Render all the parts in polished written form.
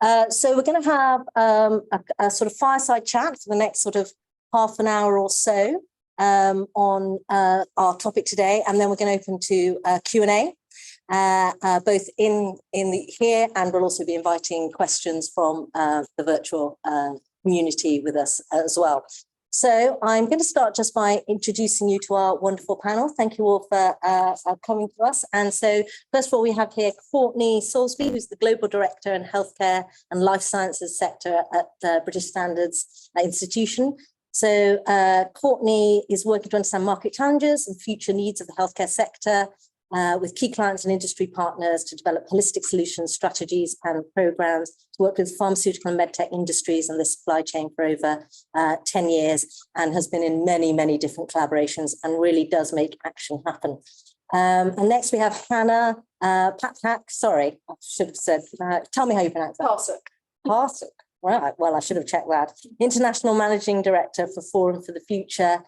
So we're going to have a sort of fireside chat for the next sort of half an hour or so on our topic today, and then we're going to open to Q&A, both in the here, and we'll also be inviting questions from the virtual community with us as well. So I'm going to start just by introducing you to our wonderful panel. Thank you all for coming to us. And so first of all, we have here Courtney Salisbury, who's the Global Director in Healthcare and Life Sciences Sector at the British Standards Institution. So Courtney is working to understand market challenges and future needs of the healthcare sector with key clients and industry partners to develop holistic solutions, strategies and programs, to work with pharmaceutical and medtech industries and the supply chain for over 10 years, and has been in many, many different collaborations and really does make action happen. And next we have Hannah Pathak. Sorry, I should have said, tell me how you pronounce that. Pathak. Pathak. Right, well, I should have checked that. International Managing Director for Forum for the Future,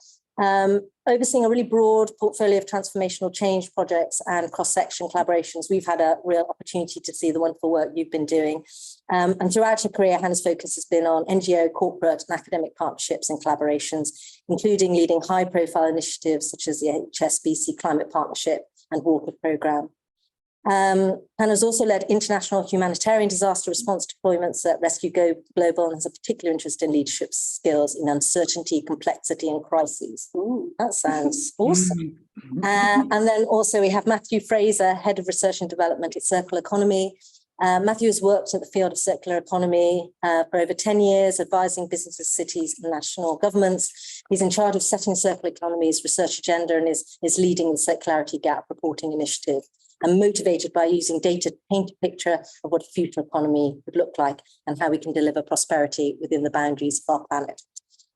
overseeing a really broad portfolio of transformational change projects and cross-section collaborations. We've had a real opportunity to see the wonderful work you've been doing. And throughout her career, Hannah's focus has been on NGO, corporate and academic partnerships and collaborations, including leading high-profile initiatives such as the HSBC Climate Partnership and Walker Programme. Hannah's also led international humanitarian disaster response deployments at Rescue Global, and has a particular interest in leadership skills in uncertainty, complexity and crises. Ooh, that sounds awesome. And then also we have Matthew Fraser, Head of Research and Development at Circular Economy. Matthew has worked at the field of circular economy for over 10 years, advising businesses, cities and national governments. He's in charge of setting circular economy's research agenda and is leading the Circularity Gap reporting initiative, and motivated by using data to paint a picture of what a future economy would look like and how we can deliver prosperity within the boundaries of our planet.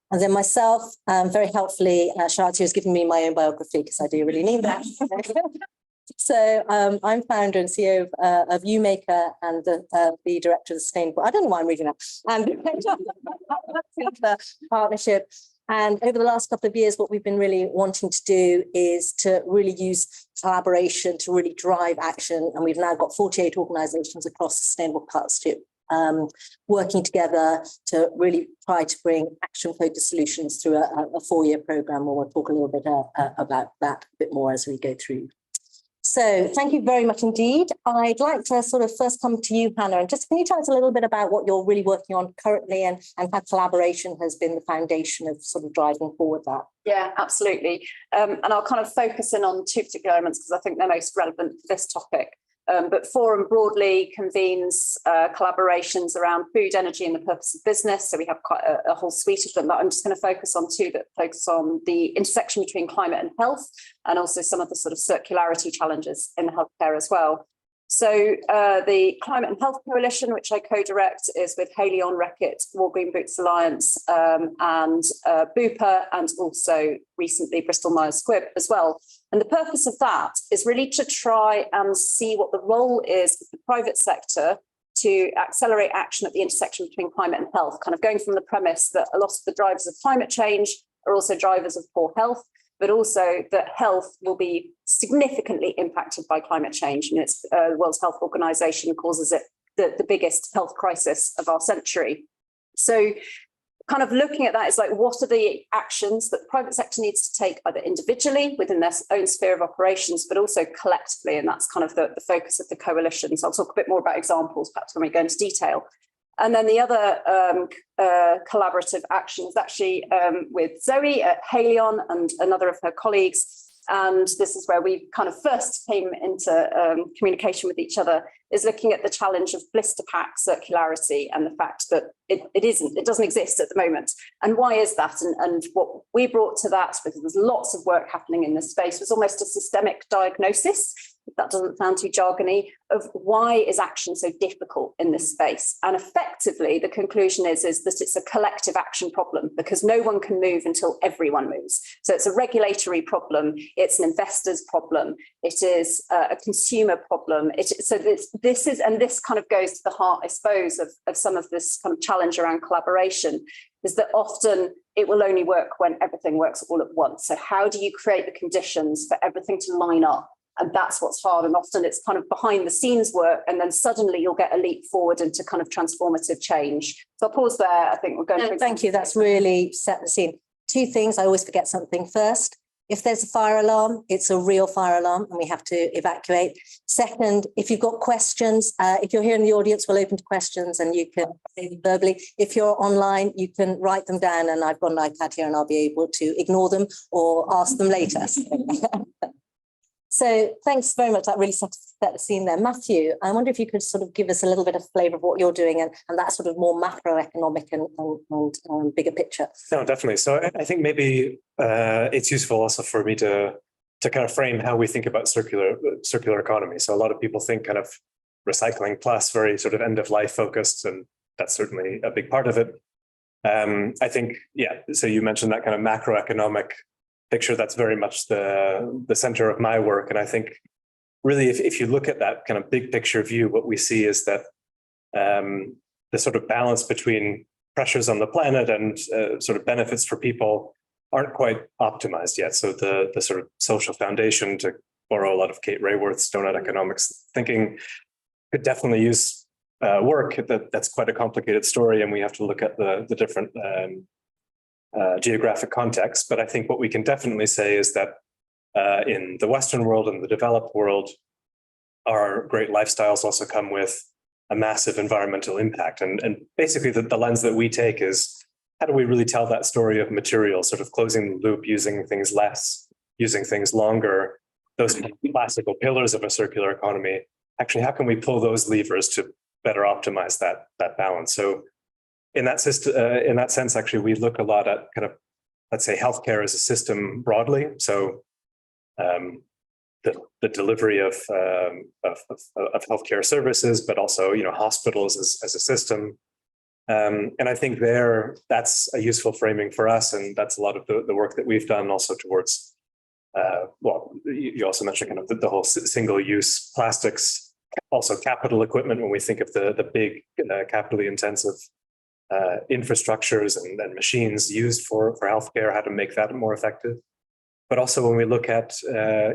And then myself, very helpfully, Charlotte has given me my own biography because I do really need that. So I'm founder and CEO of YewMaker and the director of the Sustainable, I don't know why I'm reading that, and the partnership. And over the last couple of years, what we've been really wanting to do is to really use collaboration to really drive action. And we've now got 48 organisations across Sustainable Partnership working together to really try to bring action-focused solutions through a 4-year programme, where we'll talk a little bit about that a bit more as we go through. So thank you very much indeed. I'd like to sort of first come to you, Hannah, and just can you tell us a little bit about what you're really working on currently and how collaboration has been the foundation of sort of driving forward that? Yeah, absolutely. And I'll kind of focus in on 2 particular elements because I think they're most relevant for this topic. But Forum broadly convenes collaborations around food, energy and the purpose of business. So we have quite a whole suite of them, but I'm just going to focus on 2 that focus on the intersection between climate and health, and also some of the sort of circularity challenges in healthcare as well. So the Climate and Health Coalition, which I co-direct, is with Hayley on Reckitt, War Green Boots Alliance and Bupa, and also recently Bristol Myers Squibb as well. And the purpose of that is really to try and see what the role is of the private sector to accelerate action at the intersection between climate and health, kind of going from the premise that a lot of the drivers of climate change are also drivers of poor health, but also that health will be significantly impacted by climate change. And it's the World Health Organization calls it the biggest health crisis of our century. So kind of looking at that is like, what are the actions that the private sector needs to take, either individually within their own sphere of operations, but also collectively. And that's kind of the focus of the coalition. So I'll talk a bit more about examples, perhaps when we go into detail. And then the other collaborative action is actually with Zoe at Haleon and another of her colleagues. And this is where we kind of first came into communication with each other, is looking at the challenge of blister pack circularity and the fact that it doesn't exist at the moment. And why is that? And what we brought to that, because there's lots of work happening in this space, was almost a systemic diagnosis, if that doesn't sound too jargony, of why is action so difficult in this space. And effectively, the conclusion is that it's a collective action problem, because no one can move until everyone moves. So it's a regulatory problem, it's an investor's problem, it is a consumer problem. So this kind of goes to the heart, I suppose, of some of this kind of challenge around collaboration, is that often it will only work when everything works all at once. So how do you create the conditions for everything to line up And that's what's hard. And often it's kind of behind the scenes work, and then suddenly you'll get a leap forward into kind of transformative change. So I'll pause there. I think we're going to... Thank you. That's really set the scene. Two things. I always forget something. First, if there's a fire alarm, it's a real fire alarm and we have to evacuate. Second, if you've got questions, if you're here in the audience, we're open to questions and you can say them verbally. If you're online, you can write them down, and I've got an iPad here and I'll be able to ignore them or ask them later. So thanks very much. That really set the scene there. Matthew, I wonder if you could sort of give us a little bit of flavour of what you're doing and that sort of more macroeconomic and bigger picture. No, definitely. So I think maybe it's useful also for me to kind of frame how we think about circular economy. So a lot of people think kind of recycling plus, very sort of end of life focused, and that's certainly a big part of it. I think, yeah, so you mentioned that kind of macroeconomic picture. That's very much the center of my work. And I think really, if you look at that kind of big picture view, what we see is that the sort of balance between pressures on the planet and sort of benefits for people aren't quite optimized yet. So the sort of social foundation, to borrow a lot of Kate Rayworth's donut economics thinking, could definitely use work. That's quite a complicated story, and we have to look at the different geographic context. But I think what we can definitely say is that in the Western world and the developed world, our great lifestyles also come with a massive environmental impact. And basically the lens that we take is, how do we really tell that story of materials, sort of closing the loop, using things less, using things longer, those classical pillars of a circular economy. Actually, how can we pull those levers to better optimize that balance? So in that sense, actually, we look a lot at kind of, let's say, healthcare as a system broadly. So the delivery of healthcare services, but also, hospitals as a system. And I think that's a useful framing for us, and that's a lot of the work that we've done also towards. You also mentioned kind of the whole single-use plastics, also capital equipment. When we think of the big capitally intensive infrastructures and machines used for healthcare, how to make that more effective. But also when we look at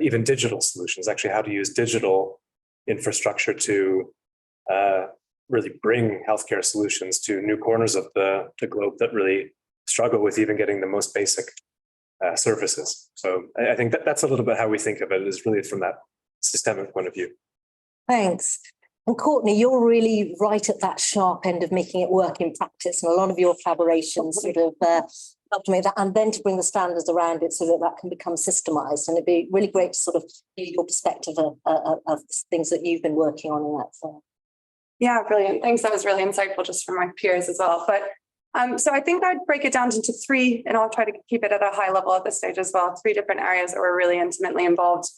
even digital solutions, actually how to use digital infrastructure to really bring healthcare solutions to new corners of the globe that really struggle with even getting the most basic services. So I think that's a little bit how we think of it, is really from that systemic point of view. Thanks. And Courtney, you're really right at that sharp end of making it work in practice, and a lot of your collaborations sort of help to make that, and then to bring the standards around it so that can become systemized. And it'd be really great to sort of hear your perspective of things that you've been working on in that form. Yeah, brilliant. Thanks. That was really insightful just from my peers as well. But so I think I'd break it down into three, and I'll try to keep it at a high level at this stage as well. Three different areas that we're really intimately involved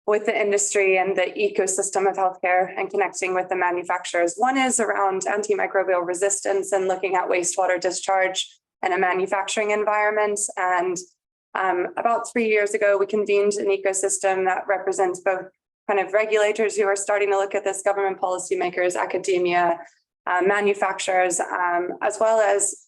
with the industry and the ecosystem of healthcare and connecting with the manufacturers. One is around antimicrobial resistance and looking at wastewater discharge in a manufacturing environment. And about 3 years ago, we convened an ecosystem that represents both kind of regulators who are starting to look at this, government policymakers, academia, manufacturers, as well as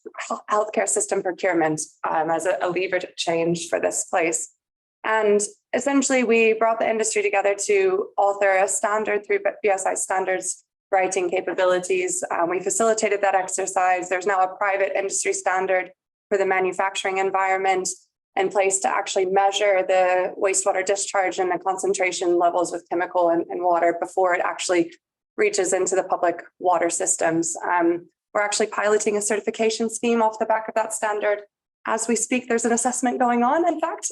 healthcare system procurement as a lever to change for this place. And essentially, we brought the industry together to author a standard through BSI standards writing capabilities. We facilitated that exercise. There's now a private industry standard for the manufacturing environment in place to actually measure the wastewater discharge and the concentration levels with chemical and water before it actually reaches into the public water systems. We're actually piloting a certification scheme off the back of that standard. As we speak, there's an assessment going on, in fact.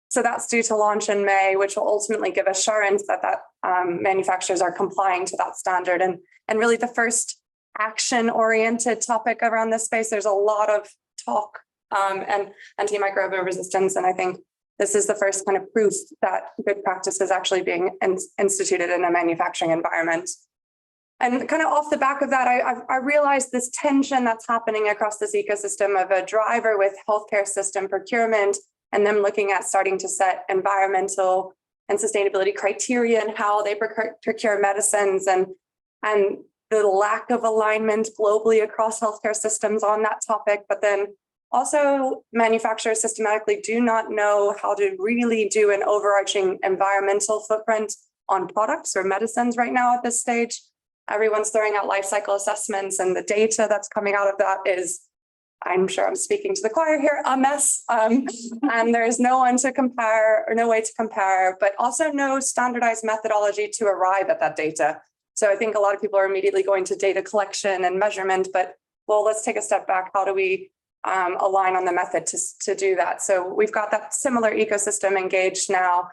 So that's due to launch in May, which will ultimately give assurance that manufacturers are complying to that standard. And really the first action-oriented topic around this space. There's a lot of talk and antimicrobial resistance. And I think this is the first kind of proof that good practice is actually being instituted in a manufacturing environment. And kind of off the back of that, I realized this tension that's happening across this ecosystem of a driver with healthcare system procurement, and them looking at starting to set environmental and sustainability criteria and how they procure medicines, and the lack of alignment globally across healthcare systems on that topic. But then Also, manufacturers systematically do not know how to really do an overarching environmental footprint on products or medicines right now at this stage. Everyone's throwing out life cycle assessments, and the data that's coming out of that is, I'm sure I'm speaking to the choir here, a mess. And there's no one to compare or no way to compare, but also no standardized methodology to arrive at that data. So I think a lot of people are immediately going to data collection and measurement, but well, let's take a step back. How do we align on the method to do that? So we've got that similar ecosystem engaged now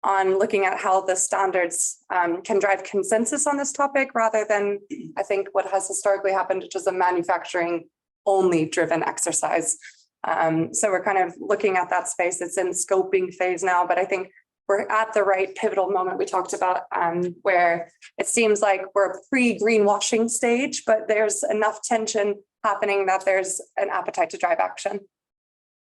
on looking at how the standards can drive consensus on this topic rather than, I think, what has historically happened, which is a manufacturing only driven exercise. So we're kind of looking at that space. It's in scoping phase now, but I think we're at the right pivotal moment we talked about where it seems like we're pre-greenwashing stage, but there's enough tension happening that there's an appetite to drive action.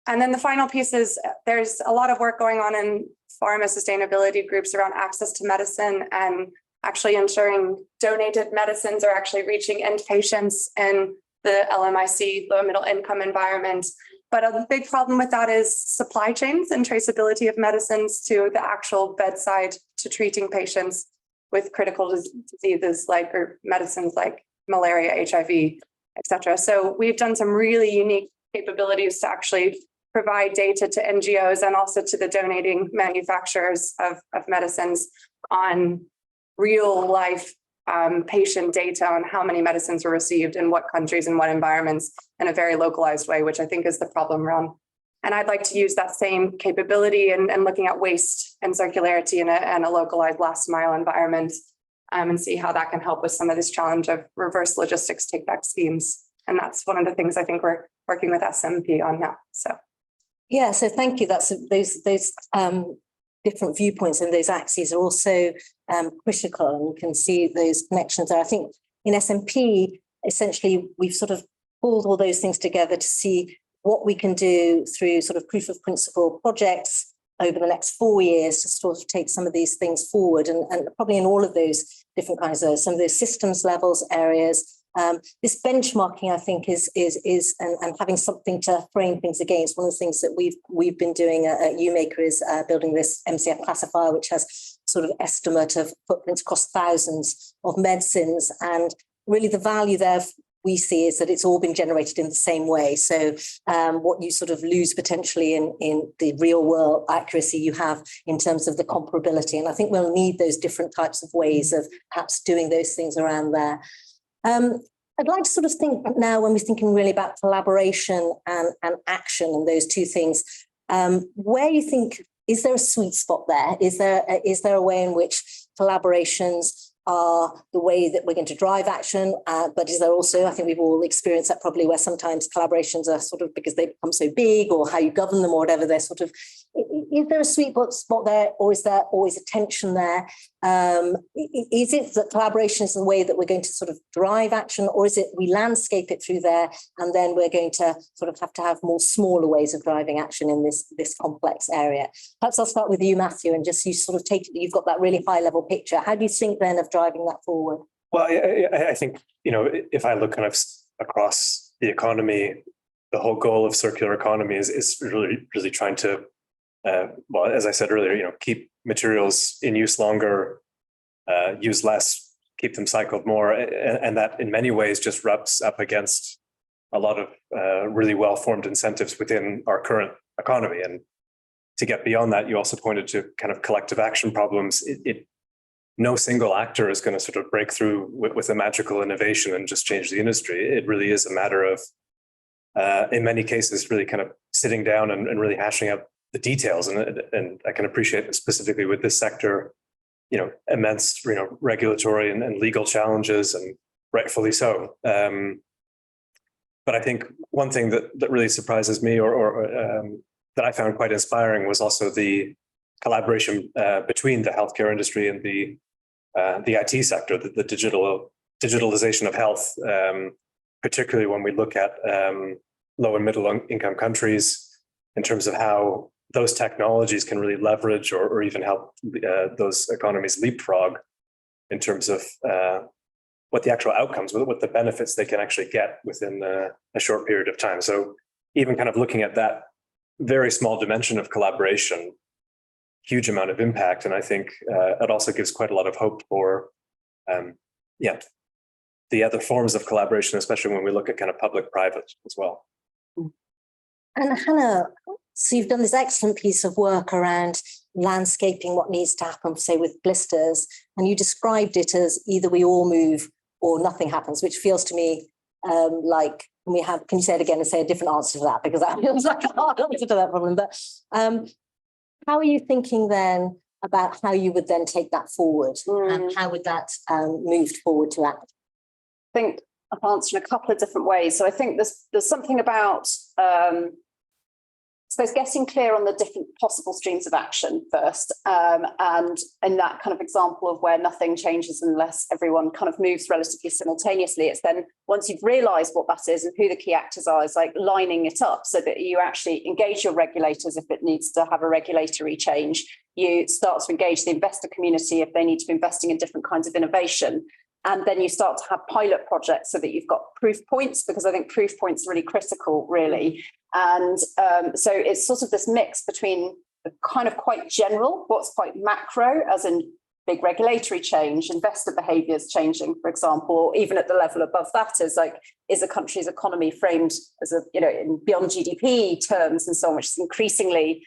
And then the final piece is there's a lot of work going on in pharma sustainability groups around access to medicine and actually ensuring donated medicines are actually reaching end patients in the LMIC, low middle income environment. But a big problem with that is supply chains and traceability of medicines to the actual bedside to treating patients with critical diseases like, or medicines like malaria, HIV, et cetera. So we've done some really unique capabilities to actually provide data to NGOs and also to the donating manufacturers of medicines on real life patient data on how many medicines were received in what countries and what environments in a very localized way, which I think is the problem around. And I'd like to use that same capability and looking at waste and circularity in a localized last mile environment and see how that can help with some of this challenge of reverse logistics take back schemes. And that's one of the things I think we're working with SMP on now. So. Yeah, so thank you. That's those different viewpoints and those axes are also critical, and you can see those connections there. I think in SMP, essentially, we've sort of pulled all those things together to see what we can do through sort of proof of principle projects over the next 4 years to sort of take some of these things forward, and probably in all of those different kinds of some of those systems levels areas. This benchmarking, I think, is and having something to frame things against. One of the things that we've been doing at YewMaker is building this MCF classifier, which has sort of estimate of footprints across thousands of medicines, and really the value there we see is that it's all been generated in the same way. So what you sort of lose potentially in the real world accuracy you have in terms of the comparability, and I think we'll need those different types of ways of perhaps doing those things around there. I'd like to sort of think now when we're thinking really about collaboration and action and those two things, where you think, is there a sweet spot there? Is there a way in which collaborations are the way that we're going to drive action? But is there also, I think we've all experienced that probably, where sometimes collaborations are sort of, because they become so big or how you govern them or whatever, they're sort of, is there a sweet spot there, or is there always a tension there? Is it that collaboration is the way that we're going to sort of drive action, or is it we landscape it through there and then we're going to sort of have to have more smaller ways of driving action in this complex area? Perhaps I'll start with you, Matthew, and just you sort of you've got that really high level picture. How do you think then of driving that forward? Well, I think, if I look kind of across the economy, the whole goal of circular economy is really trying to, well, as I said earlier, keep materials in use longer, use less, keep them cycled more, and that in many ways just rubs up against a lot of really well-formed incentives within our current economy. And to get beyond that, you also pointed to kind of collective action problems. No single actor is going to sort of break through with a magical innovation and just change the industry. It really is a matter of, in many cases, really kind of sitting down and really hashing out the details. And I can appreciate that specifically with this sector, immense, regulatory and legal challenges, and rightfully so. But I think one thing that really surprises me or that I found quite inspiring was also the collaboration between the healthcare industry and the IT sector, the digitalization of health, particularly when we look at low and middle income countries, in terms of how those technologies can really leverage or even help those economies leapfrog in terms of what the actual outcomes, what the benefits they can actually get within a short period of time. So even kind of looking at that very small dimension of collaboration, huge amount of impact. And I think it also gives quite a lot of hope for, the other forms of collaboration, especially when we look at kind of public-private as well. And Hannah, so you've done this excellent piece of work around landscaping what needs to happen, say, with blisters, and you described it as either we all move or nothing happens, which feels to me like we have, can you say it again and say a different answer to that? Because that feels like a hard answer to that problem. But how are you thinking then about how you would then take that forward? And how would that move forward to act? I think I've answered in a couple of different ways. So I think there's something about I suppose getting clear on the different possible streams of action first, and in that kind of example of where nothing changes unless everyone kind of moves relatively simultaneously, it's then once you've realised what that is and who the key actors are, is like lining it up so that you actually engage your regulators if it needs to have a regulatory change. You start to engage the investor community if they need to be investing in different kinds of innovation. And then you start to have pilot projects so that you've got proof points, because I think proof points are really critical, really. And so it's sort of this mix between the kind of quite general, what's quite macro, as in big regulatory change, investor behaviours changing, for example, or even at the level above that is like, is a country's economy framed as a, in beyond GDP terms and so on, which is increasingly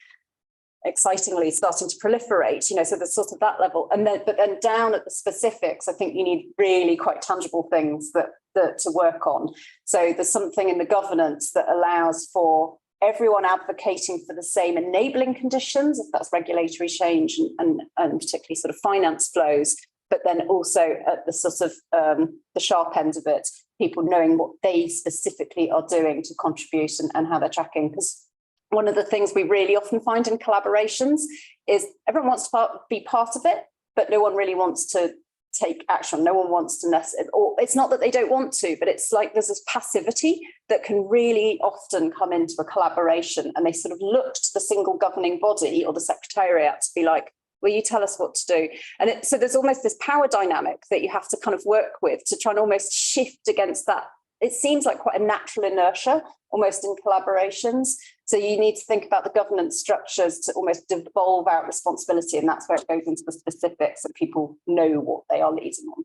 excitingly starting to proliferate, so there's sort of that level. And then, but then down at the specifics, I think you need really quite tangible things that to work on. So there's something in the governance that allows for everyone advocating for the same enabling conditions, if that's regulatory change and particularly sort of finance flows, but then also at the sort of the sharp end of it, people knowing what they specifically are doing to contribute and how they're tracking. Because one of the things we really often find in collaborations is everyone wants to be part of it, but no one really wants to take action. No one wants to or it's not that they don't want to, but it's like there's this passivity that can really often come into a collaboration, and they sort of look to the single governing body or the secretariat to be like, will you tell us what to do? And so there's almost this power dynamic that you have to kind of work with to try and almost shift against that. It seems like quite a natural inertia almost in collaborations. So you need to think about the governance structures to almost devolve out responsibility, and that's where it goes into the specifics and people know what they are leading on.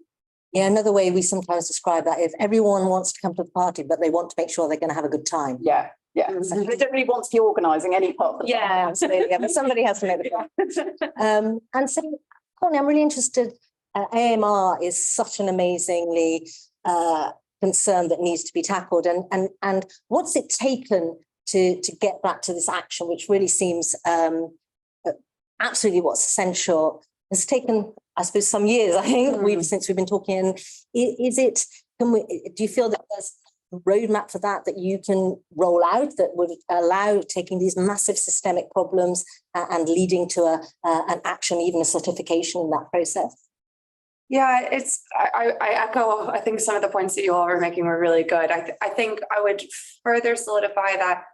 Yeah, another way we sometimes describe that is everyone wants to come to the party, but they want to make sure they're going to have a good time. Yeah. So they don't really want to be organising any part of it. Yeah, absolutely. Yeah, but somebody has to make the plan. And so, Courtney, I'm really interested. AMR is such an amazingly concern that needs to be tackled, and what's it taken to get back to this action, which really seems absolutely what's essential? It's taken, I suppose, some years. I think since we've been talking. Do you feel that there's a roadmap for that you can roll out that would allow taking these massive systemic problems and leading to an action, even a certification in that process? Yeah, I echo, I think some of the points that you all were making were really good. I think I would further solidify that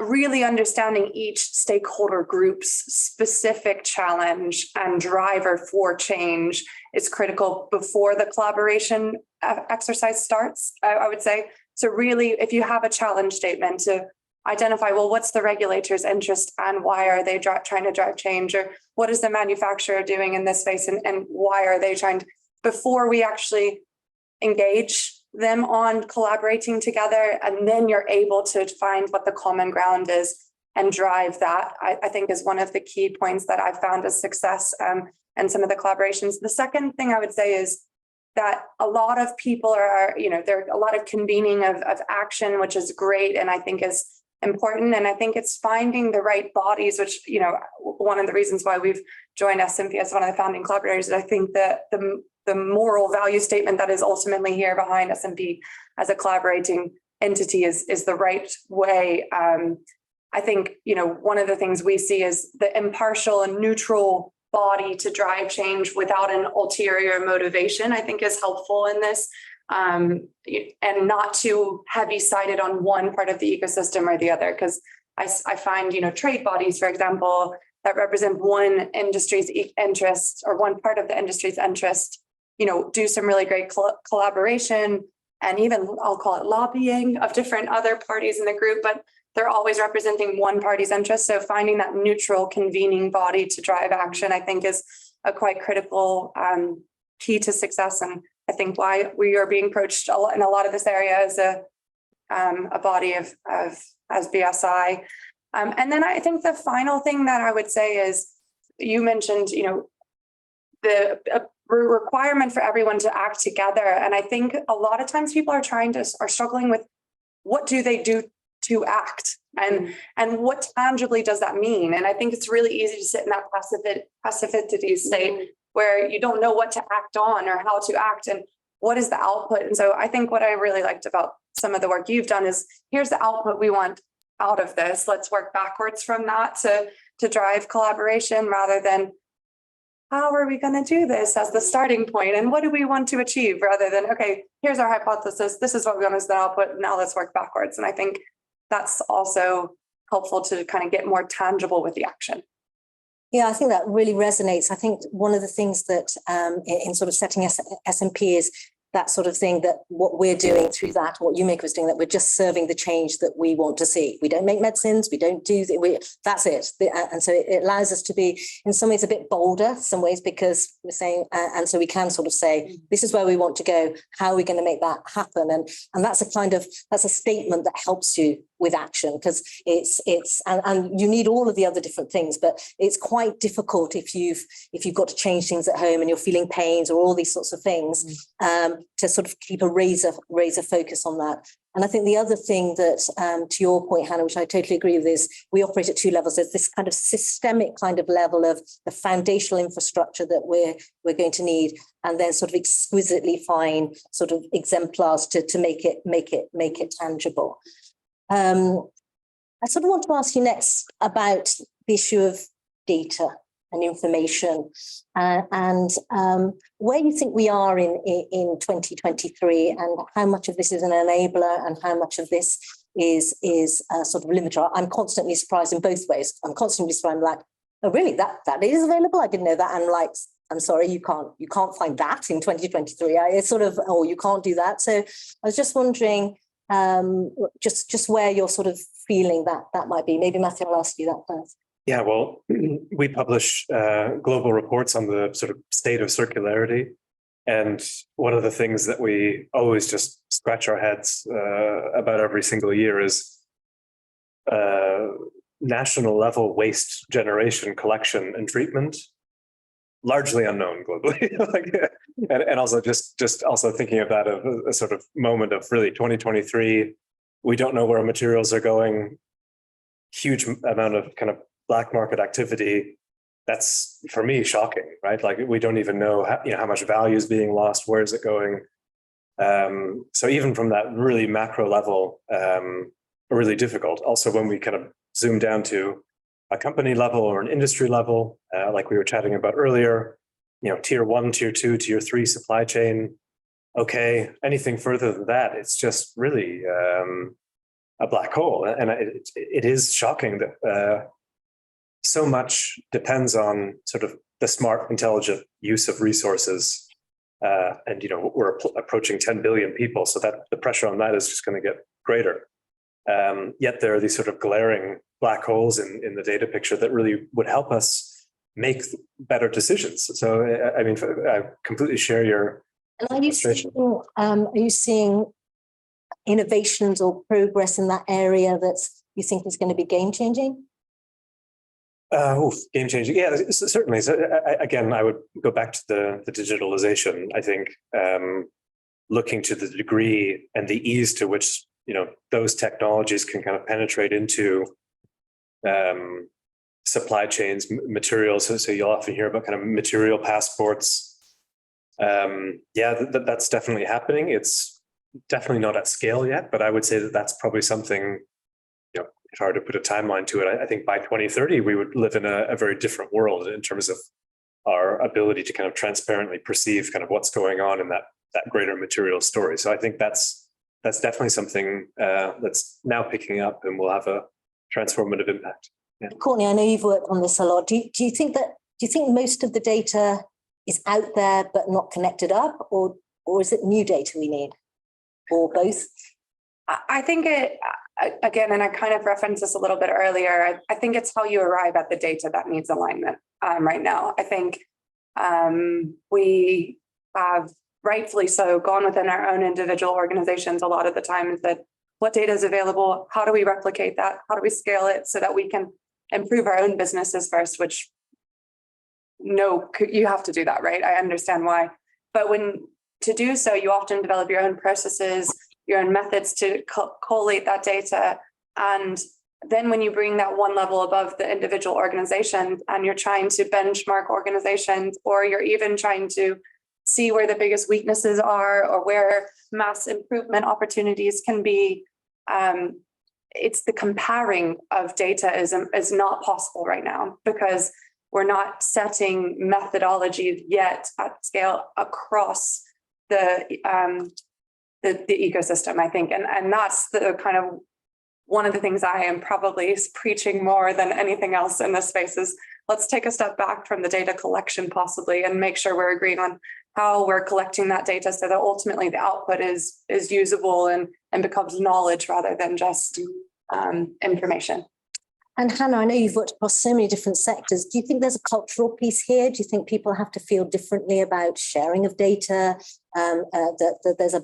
really understanding each stakeholder group's specific challenge and driver for change is critical before the collaboration exercise starts, I would say. So really, if you have a challenge statement, to identify, well, what's the regulator's interest and why are they trying to drive change, or what is the manufacturer doing in this space and why are they trying to, before we actually engage them on collaborating together, and then you're able to find what the common ground is and drive that, I think is one of the key points that I've found as success and some of the collaborations. The second thing I would say is that a lot of people are, there are a lot of convening of action, which is great, and I think is important. And I think it's finding the right bodies, which, one of the reasons why we've joined SMP as one of the founding collaborators. I think that the moral value statement that is ultimately here behind SMP as a collaborating entity is the right way. I think, one of the things we see is the impartial and neutral body to drive change without an ulterior motivation, I think is helpful in this. And not too heavy sided on one part of the ecosystem or the other, because I find, trade bodies, for example, that represent one industry's interest or one part of the industry's interest, do some really great collaboration and even I'll call it lobbying of different other parties in the group. But they're always representing one party's interest. So finding that neutral convening body to drive action, I think, is a quite critical key to success. And I think why we are being approached in a lot of this area as a body of as BSI. And then I think the final thing that I would say is, you mentioned, the requirement for everyone to act together. And I think a lot of times people are struggling with, what do they do to act? And what tangibly does that mean? And I think it's really easy to sit in that passivity state where you don't know what to act on or how to act and what is the output. And so I think what I really liked about some of the work you've done is, here's the output we want out of this. Let's work backwards from that to drive collaboration, rather than how are we going to do this as the starting point and what do we want to achieve, rather than, okay, here's our hypothesis, this is what we want as the output, now let's work backwards. And I think that's also helpful to kind of get more tangible with the action. Yeah, I think that really resonates. I think one of the things that in sort of setting SMP is that sort of thing, that what we're doing through that, what YewMaker is doing, that we're just serving the change that we want to see. We don't make medicines, we don't do, that's it. And so it allows us to be in some ways a bit bolder, some ways, because we're saying, and so we can sort of say, this is where we want to go, how are we going to make that happen? And that's a statement that helps you with action, because and you need all of the other different things, but it's quite difficult if you've got to change things at home and you're feeling pains or all these sorts of things, to sort of keep a razor focus on that. And I think the other thing that, to your point, Hannah, which I totally agree with, is we operate at two levels. There's this kind of systemic kind of level of the foundational infrastructure that we're going to need, and then sort of exquisitely fine sort of exemplars to make it tangible. I sort of want to ask you next about the issue of data and information, and where you think we are in 2023, and how much of this is an enabler and how much of this is a sort of limiter. I'm constantly surprised in both ways. I'm constantly surprised. I'm like, oh really, that is available? I didn't know that. I'm like, I'm sorry, you can't find that in 2023. It's sort of, oh, you can't do that. So I was just wondering, just where you're sort of feeling that might be. Maybe Matthew, I'll ask you that first. Yeah, well, we publish global reports on the sort of state of circularity. And one of the things that we always just scratch our heads about every single year is national level waste generation, collection and treatment, largely unknown globally. and also just also thinking of that of a sort of moment of really 2023, we don't know where materials are going, huge amount of kind of black market activity. That's, for me, shocking, right? Like, we don't even know how much value is being lost, where is it going? So even from that really macro level, really difficult. Also, when we kind of zoom down to a company level or an industry level, like we were chatting about earlier, tier 1, tier 2, tier 3 supply chain. Okay, anything further than that, it's just really a black hole. And it is shocking that so much depends on sort of the smart, intelligent use of resources. And, we're approaching 10 billion people, so that the pressure on that is just going to get greater. Yet there are these sort of glaring black holes in the data picture that really would help us make better decisions. So, I mean, I completely share your frustration. Are you seeing innovations or progress in that area that you think is going to be game-changing? Game changing. Yeah, certainly. So again, I would go back to the digitalization. I think looking to the degree and the ease to which those technologies can kind of penetrate into supply chains, materials. So you'll often hear about kind of material passports. That's definitely happening. It's definitely not at scale yet, but I would say that that's probably something. It's hard to put a timeline to it. I think by 2030, we would live in a very different world in terms of our ability to kind of transparently perceive kind of what's going on in that greater material story. So I think that's definitely something that's now picking up and will have a transformative impact. Yeah. Courtney, I know you've worked on this a lot. Do you think most of the data is out there but not connected up, or is it new data we need, or both? I think again, and I kind of referenced this a little bit earlier, I think it's how you arrive at the data that needs alignment right now. I think we have rightfully so gone within our own individual organizations a lot of the times that what data is available, how do we replicate that, how do we scale it so that we can improve our own businesses first, which no, you have to do that, right? I understand why. But when to do so, you often develop your own processes, your own methods to collate that data. And then when you bring that one level above the individual organization and you're trying to benchmark organizations, or you're even trying to see where the biggest weaknesses are or where mass improvement opportunities can be, it's the comparing of data is not possible right now because we're not setting methodologies yet at scale across the ecosystem, I think. And that's the kind of one of the things I am probably preaching more than anything else in this space is let's take a step back from the data collection possibly and make sure we're agreeing on how we're collecting that data so that ultimately the output is usable and becomes knowledge rather than just information. And Hannah, I know you've worked across so many different sectors. Do you think there's a cultural piece here? Do you think people have to feel differently about sharing of data? That there's a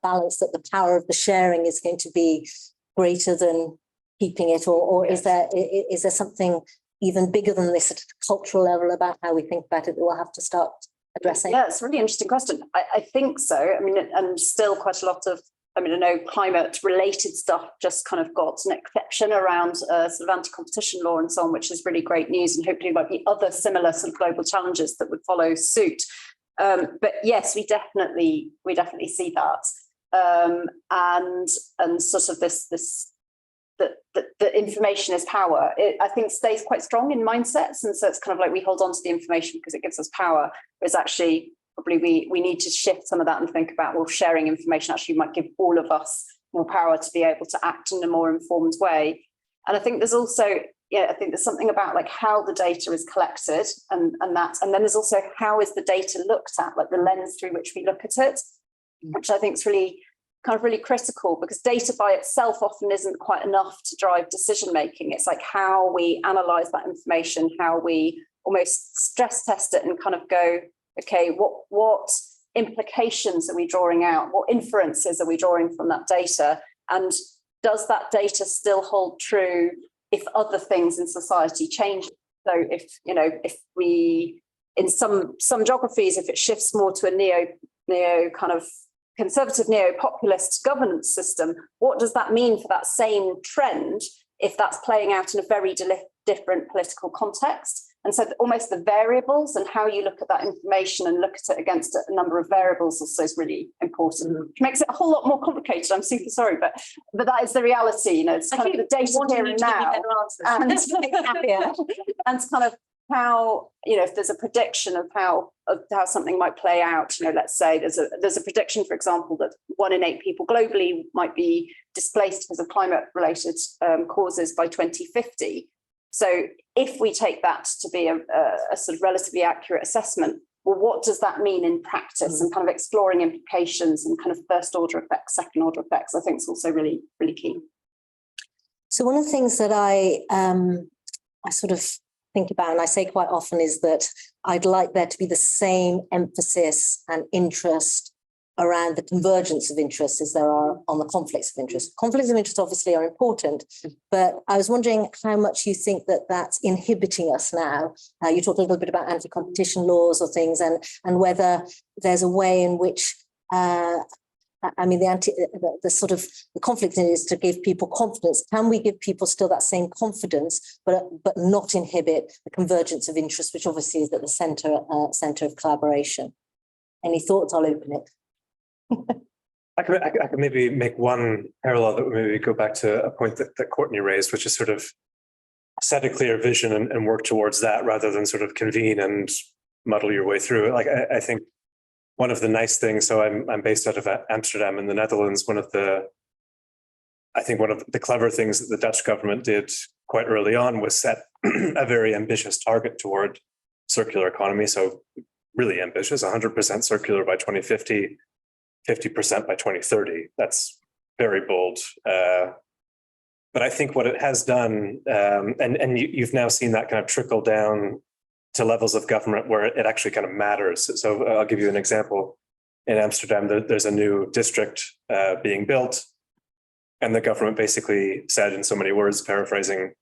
balance that the power of the sharing is going to be greater than keeping it, or is there something even bigger than this at a cultural level about how we think about it that we'll have to start addressing? Yeah, it's a really interesting question. I think so. I mean, and still quite a lot of, I mean, I know climate related stuff just kind of got an exception around sort of anti-competition law and so on, which is really great news. And hopefully there might be other similar sort of global challenges that would follow suit. But yes, we definitely see that. And sort of the information is power. It, I think, stays quite strong in mindsets. And so it's kind of like we hold on to the information because it gives us power, whereas actually probably we need to shift some of that and think about, well, sharing information actually might give all of us more power to be able to act in a more informed way. And I think there's also, I think there's something about like how the data is collected and then there's also how is the data looked at, like the lens through which we look at it, which I think is really critical because data by itself often isn't quite enough to drive decision making. It's like how we analyze that information, how we almost stress test it and kind of go, okay, what implications are we drawing out? What inferences are we drawing from that data? And does that data still hold true if other things in society change? So if we, in some geographies, if it shifts more to a neo kind of conservative neo-populist governance system, what does that mean for that same trend if that's playing out in a very different political context? And so almost the variables and how you look at that information and look at it against a number of variables also is really important, which makes it a whole lot more complicated. I'm super sorry, but that is the reality. It's kind of the data here and now, and kind of how, if there's a prediction of how something might play out, let's say there's a prediction, for example, that 1 in 8 people globally might be displaced because of climate related causes by 2050. So if we take that to be a sort of relatively accurate assessment, well, what does that mean in practice and kind of exploring implications and kind of first order effects, second order effects, I think is also really, really key. So one of the things that I sort of think about, and I say quite often, is that I'd like there to be the same emphasis and interest around the convergence of interests as there are on the conflicts of interest. Conflicts of interest obviously are important, but I was wondering how much you think that that's inhibiting us now. You talked a little bit about anti-competition laws or things, and whether there's a way in which, the conflict is to give people confidence. Can we give people still that same confidence, but not inhibit the convergence of interest, which obviously is at the center of collaboration? Any thoughts? I'll open it. I could maybe make one parallel that would maybe go back to a point that Courtney raised, which is sort of set a clear vision and work towards that rather than sort of convene and muddle your way through it. Like I think one of the nice things, so I'm based out of Amsterdam in the Netherlands. One of the clever things that the Dutch government did quite early on was set a very ambitious target toward circular economy. So really ambitious, 100% circular by 2050. 50% by 2030. That's very bold But I think what it has done, and you've now seen that kind of trickle down to levels of government where it actually kind of matters. So I'll give you an example. In Amsterdam, there's a new district being built, and the government basically said, in so many words, paraphrasing,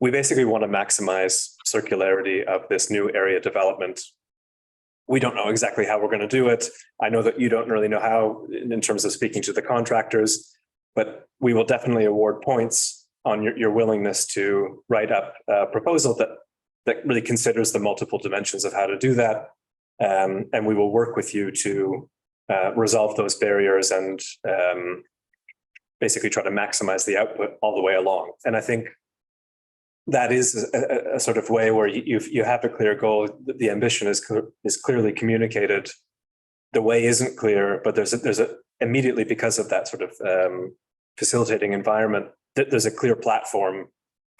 we basically want to maximize circularity of this new area development. We don't know exactly how we're going to do it. I know that you don't really know how in terms of speaking to the contractors, but we will definitely award points on your willingness to write up a proposal that really considers the multiple dimensions of how to do that. And we will work with you to resolve those barriers and basically try to maximize the output all the way along. And I think that is a sort of way where you have a clear goal. The ambition is clearly communicated. The way isn't clear, but there's immediately, because of that sort of facilitating environment, there's a clear platform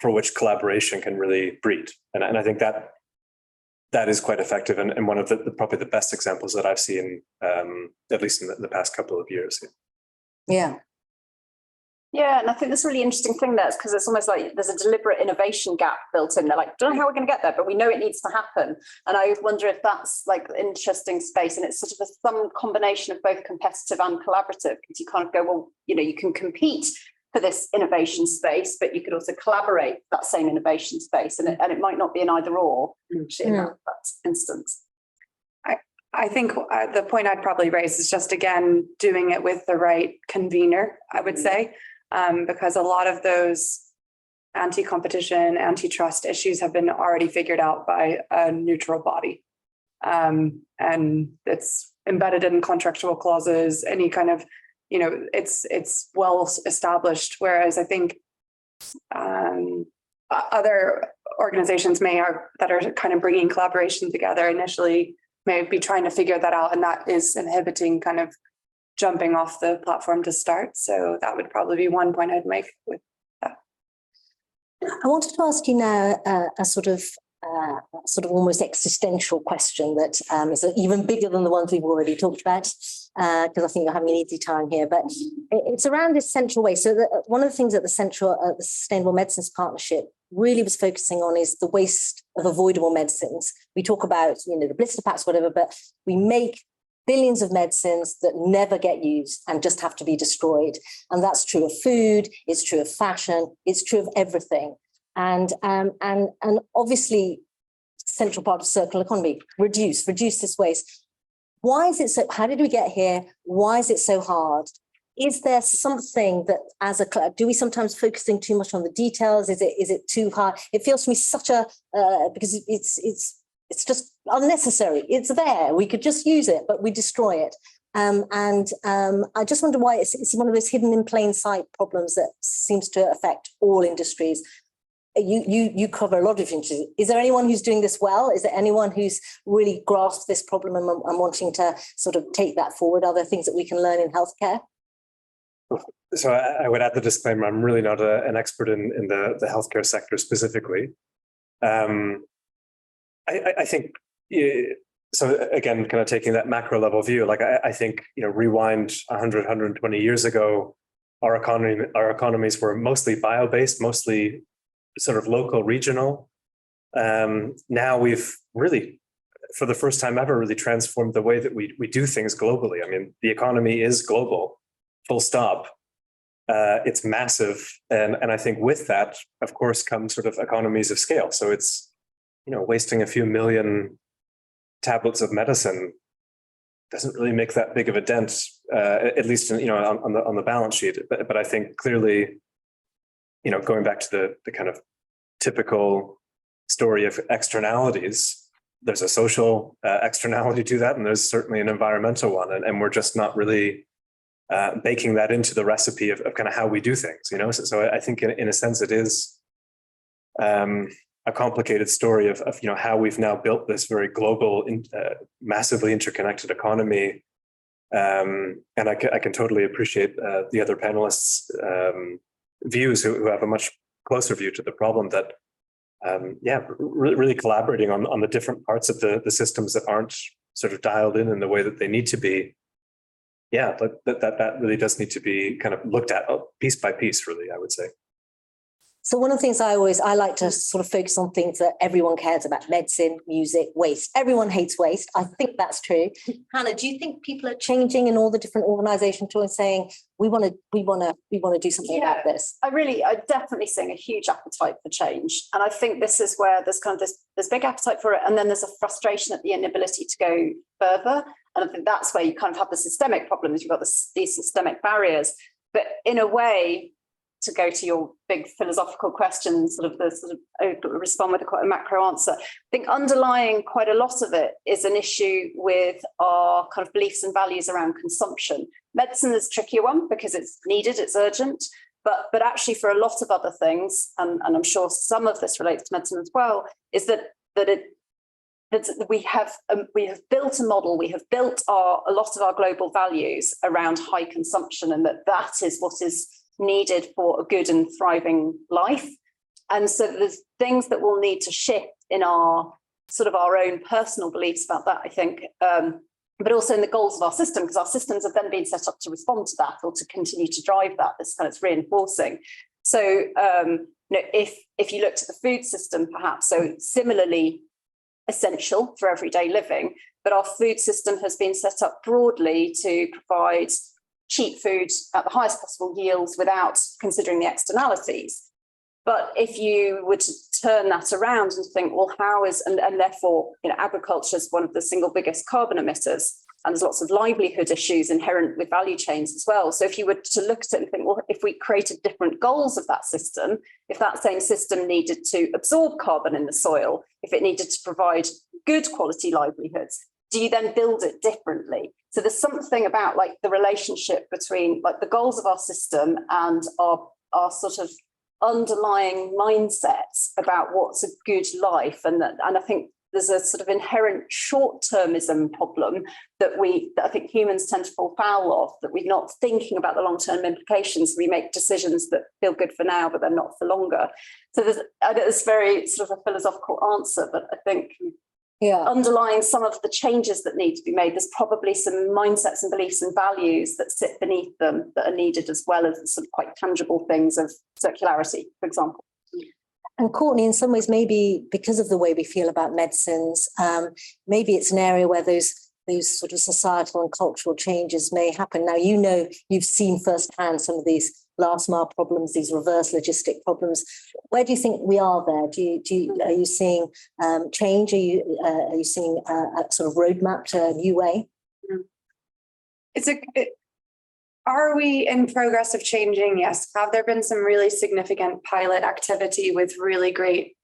for which collaboration can really breed. And I think that is quite effective, and one of probably the best examples that I've seen, at least in the past couple of years. Yeah. Yeah, and I think that's a really interesting thing there, because it's almost like there's a deliberate innovation gap built in. They're like, don't know how we're going to get there, but we know it needs to happen. And I wonder if that's like an interesting space, and it's sort of some combination of both competitive and collaborative, because you kind of go, well, you can compete for this innovation space, but you could also collaborate that same innovation space, and it might not be an either or in that instance. I think the point I'd probably raise is just, again, doing it with the right convener, I would say. Because a lot of those anti-competition, antitrust issues have been already figured out by a neutral body. And it's embedded in contractual clauses, any kind of, it's well established. Whereas I think other organizations that are kind of bringing collaboration together initially may be trying to figure that out, and that is inhibiting kind of jumping off the platform to start. So that would probably be one point I'd make with that. I wanted to ask you now a sort of almost existential question that is even bigger than the ones we've already talked about, because I think you're having an easy time here. But it's around this central waste. So one of the things that the Sustainable Medicines Partnership really was focusing on is the waste of avoidable medicines. We talk about the blister packs, whatever, but we make billions of medicines that never get used and just have to be destroyed. And that's true of food, it's true of fashion, it's true of everything. And obviously, central part of circular economy, reduce this waste. Why is it so? How did we get here? Why is it so hard? Is there something that do we sometimes focusing too much on the details? Is it too hard? It feels to me such a, because it's just unnecessary. It's there. We could just use it, but we destroy it. I just wonder why it's one of those hidden in plain sight problems that seems to affect all industries. You cover a lot of industries. Is there anyone who's doing this well? Is there anyone who's really grasped this problem and wanting to sort of take that forward? Are there things that we can learn in healthcare? So I would add the disclaimer, I'm really not an expert in the healthcare sector specifically. I think, so again, kind of taking that macro level view, like I think, rewind 100, 120 years ago, our economies were mostly bio-based, mostly sort of local, regional. Now we've really, for the first time ever, really transformed the way that we do things globally. I mean, the economy is global, full stop. It's massive. And I think with that, of course, come sort of economies of scale. So it's, wasting a few million tablets of medicine doesn't really make that big of a dent, at least on the balance sheet. But I think clearly, going back to the kind of typical story of externalities, there's a social externality to that, and there's certainly an environmental one, and we're just not really baking that into the recipe of kind of how we do things. So I think in a sense it is a complicated story of how we've now built this very global, massively interconnected economy. And I can totally appreciate the other panelists' views who have a much closer view to the problem, that really collaborating on the different parts of the systems that aren't sort of dialed in the way that they need to be. Yeah, that really does need to be kind of looked at piece by piece, really, I would say. So one of the things I like to sort of focus on things that everyone cares about: medicine, music, waste. Everyone hates waste. I think that's true. Hannah, do you think people are changing in all the different organisations and saying we want to do something about this? I definitely seeing a huge appetite for change, and I think this is where there's kind of this big appetite for it, and then there's a frustration at the inability to go further. And I think that's where you kind of have the systemic problems. You've got these systemic barriers, but in a way, to go to your big philosophical question, respond with quite a macro answer. I think underlying quite a lot of it is an issue with our kind of beliefs and values around consumption. Medicine is a trickier one because it's needed, it's urgent, but actually for a lot of other things, and I'm sure some of this relates to medicine as well, is that we have built a model, we have built a lot of our global values around high consumption, and that is what is needed for a good and thriving life. And so there's things that will need to shift in our own personal beliefs about that, I think, but also in the goals of our system, because our systems have then been set up to respond to that or to continue to drive that. This kind of reinforcing. So if you looked at the food system, perhaps, so similarly essential for everyday living, but our food system has been set up broadly to provide cheap food at the highest possible yields without considering the externalities. But if you were to turn that around and think, well, how is, and therefore, agriculture is one of the single biggest carbon emitters, and there's lots of livelihood issues inherent with value chains as well. So if you were to look at it and think, well, if we created different goals of that system, if that same system needed to absorb carbon in the soil, if it needed to provide good quality livelihoods, do you then build it differently? So there's something about like the relationship between like the goals of our system and our sort of underlying mindsets about what's a good life, and I think there's a sort of inherent short-termism problem that I think humans tend to fall foul of, that we're not thinking about the long-term implications. We make decisions that feel good for now, but they're not for longer. So there's very sort of a philosophical answer, but I think underlying some of the changes that need to be made, there's probably some mindsets and beliefs and values that sit beneath them that are needed, as well as the sort of quite tangible things of circularity, for example. And Courtney, in some ways, maybe because of the way we feel about medicines, maybe it's an area where those sort of societal and cultural changes may happen. Now, you've seen firsthand some of these last mile problems, these reverse logistic problems. Where do you think we are there? Are you seeing change? Are you seeing a sort of roadmap to a new way? Are we in progress of changing? Yes. Have there been some really significant pilot activity with really great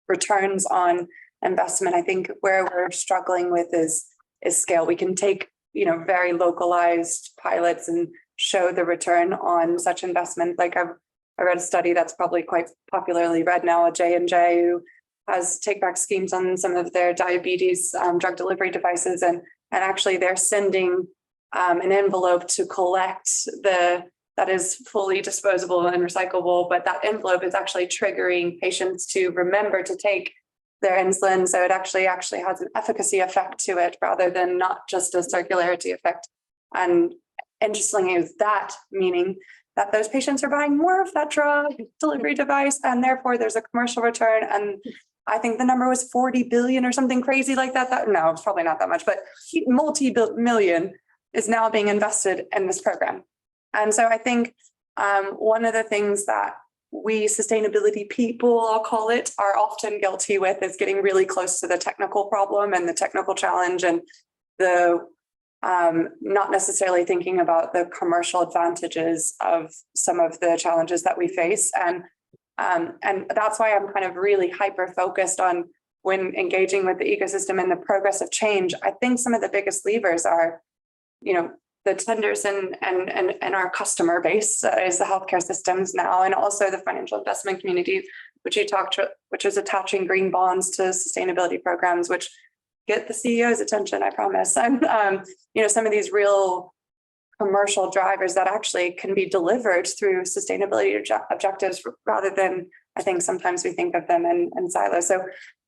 returns on investment? I think where we're struggling with is scale. We can take, very localized pilots and show the return on such investment. Like I read a study that's probably quite popularly read now, a J&J, who has take-back schemes on some of their diabetes drug delivery devices, and actually they're sending an envelope to collect that is fully disposable and recyclable, but that envelope is actually triggering patients to remember to take their insulin. So it actually has an efficacy effect to it rather than not just a circularity effect. And interestingly, is that meaning that those patients are buying more of that drug delivery device, and therefore there's a commercial return. And I think the number was 40 billion or something crazy like that. No, it's probably not that much, but multi-million is now being invested in this program. And so I think one of the things that we sustainability people, I'll call it, are often guilty with is getting really close to the technical problem and the technical challenge, and the not necessarily thinking about the commercial advantages of some of the challenges that we face. And that's why I'm kind of really hyper-focused on, when engaging with the ecosystem and the progress of change, I think some of the biggest levers are, the tenders and our customer base is the healthcare systems now, and also the financial investment community, which is attaching green bonds to sustainability programs, which get the CEO's attention, I promise. And some of these real commercial drivers that actually can be delivered through sustainability objectives, rather than, I think sometimes we think of them in silos. So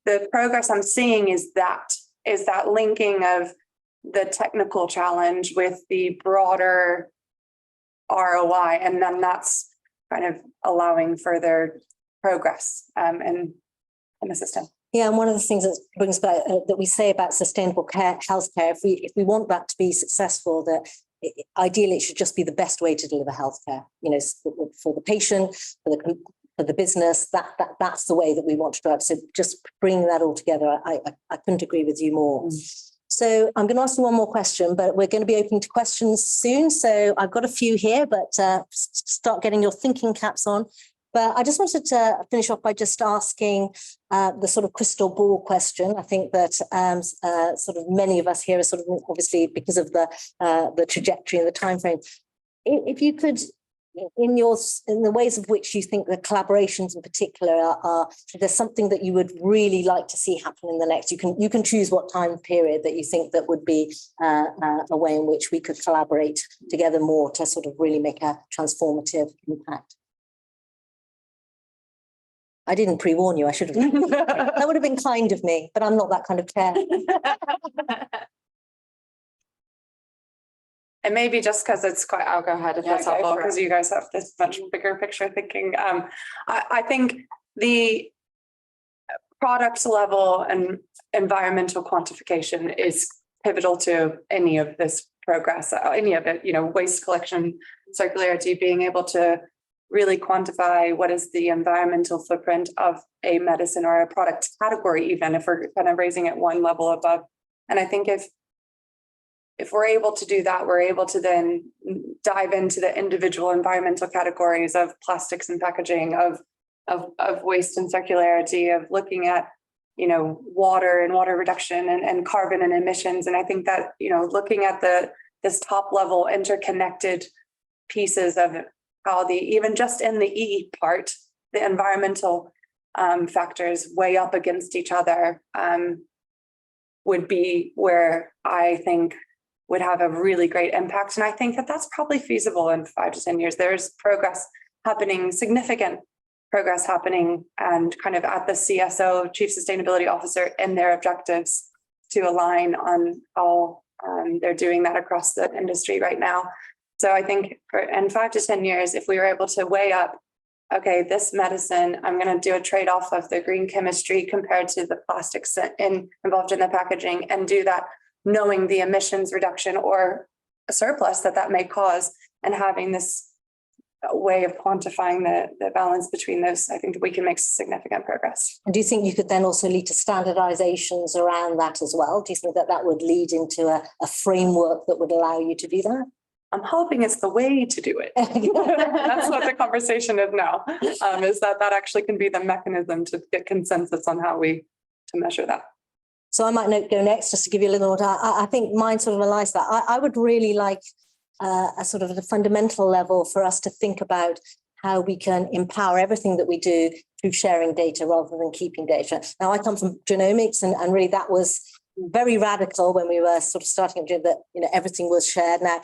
the progress I'm seeing is that linking of the technical challenge with the broader ROI. And then that's kind of allowing further progress in the system. Yeah, and one of the things that brings back that we say about sustainable healthcare, if we want that to be successful, that ideally it should just be the best way to deliver healthcare. You know, for the patient, for the business, that's the way that we want to drive. So just bringing that all together, I couldn't agree with you more. So I'm going to ask you one more question, but we're going to be opening to questions soon. So I've got a few here, but start getting your thinking caps on. But I just wanted to finish off by just asking the sort of crystal ball question. I think that sort of many of us here are sort of obviously because of the trajectory and the time frame. If you could, in the ways of which you think the collaborations in particular are, if there's something that you would really like to see happen in the next, you can choose what time period that you think that would be a way in which we could collaborate together more to sort of really make a transformative impact. I didn't pre-warn you. I should have. That would have been kind of me, but I'm not that kind of chair. And maybe just because it's quite, I'll go ahead if that's helpful, because you guys have this much bigger picture thinking. I think the product level and environmental quantification is pivotal to any of this progress, any of it, you know, waste collection, circularity, being able to really quantify what is the environmental footprint of a medicine or a product category, even if we're kind of raising it one level above. And I think if we're able to do that, we're able to then dive into the individual environmental categories of plastics and packaging, of waste and circularity, of looking at, you know, water and water reduction and carbon and emissions. And I think that, you know, looking at this top level interconnected pieces of how even just in the E part, the environmental factors weigh up against each other would be where I think would have a really great impact. And I think that that's probably feasible in 5 to 10 years. There's progress happening, significant progress happening, and kind of at the CSO, Chief Sustainability Officer, in their objectives to align on how they're doing that across the industry right now. So I think in 5 to 10 years, if we were able to weigh up, okay, this medicine, I'm going to do a trade-off of the green chemistry compared to the plastics involved in the packaging, and do that knowing the emissions reduction or a surplus that may cause, and having this way of quantifying the balance between those, I think we can make significant progress. And do you think you could then also lead to standardizations around that as well? Do you think that that would lead into a framework that would allow you to do that? I'm hoping it's the way to do it. That's what the conversation is now, is that actually can be the mechanism to get consensus on how to measure that. So I might go next just to give you a little more. I think mine sort of relies that. I would really like a sort of a fundamental level for us to think about how we can empower everything that we do through sharing data rather than keeping data. Now, I come from genomics, and really that was very radical when we were sort of starting to do that, you know, everything was shared. Now,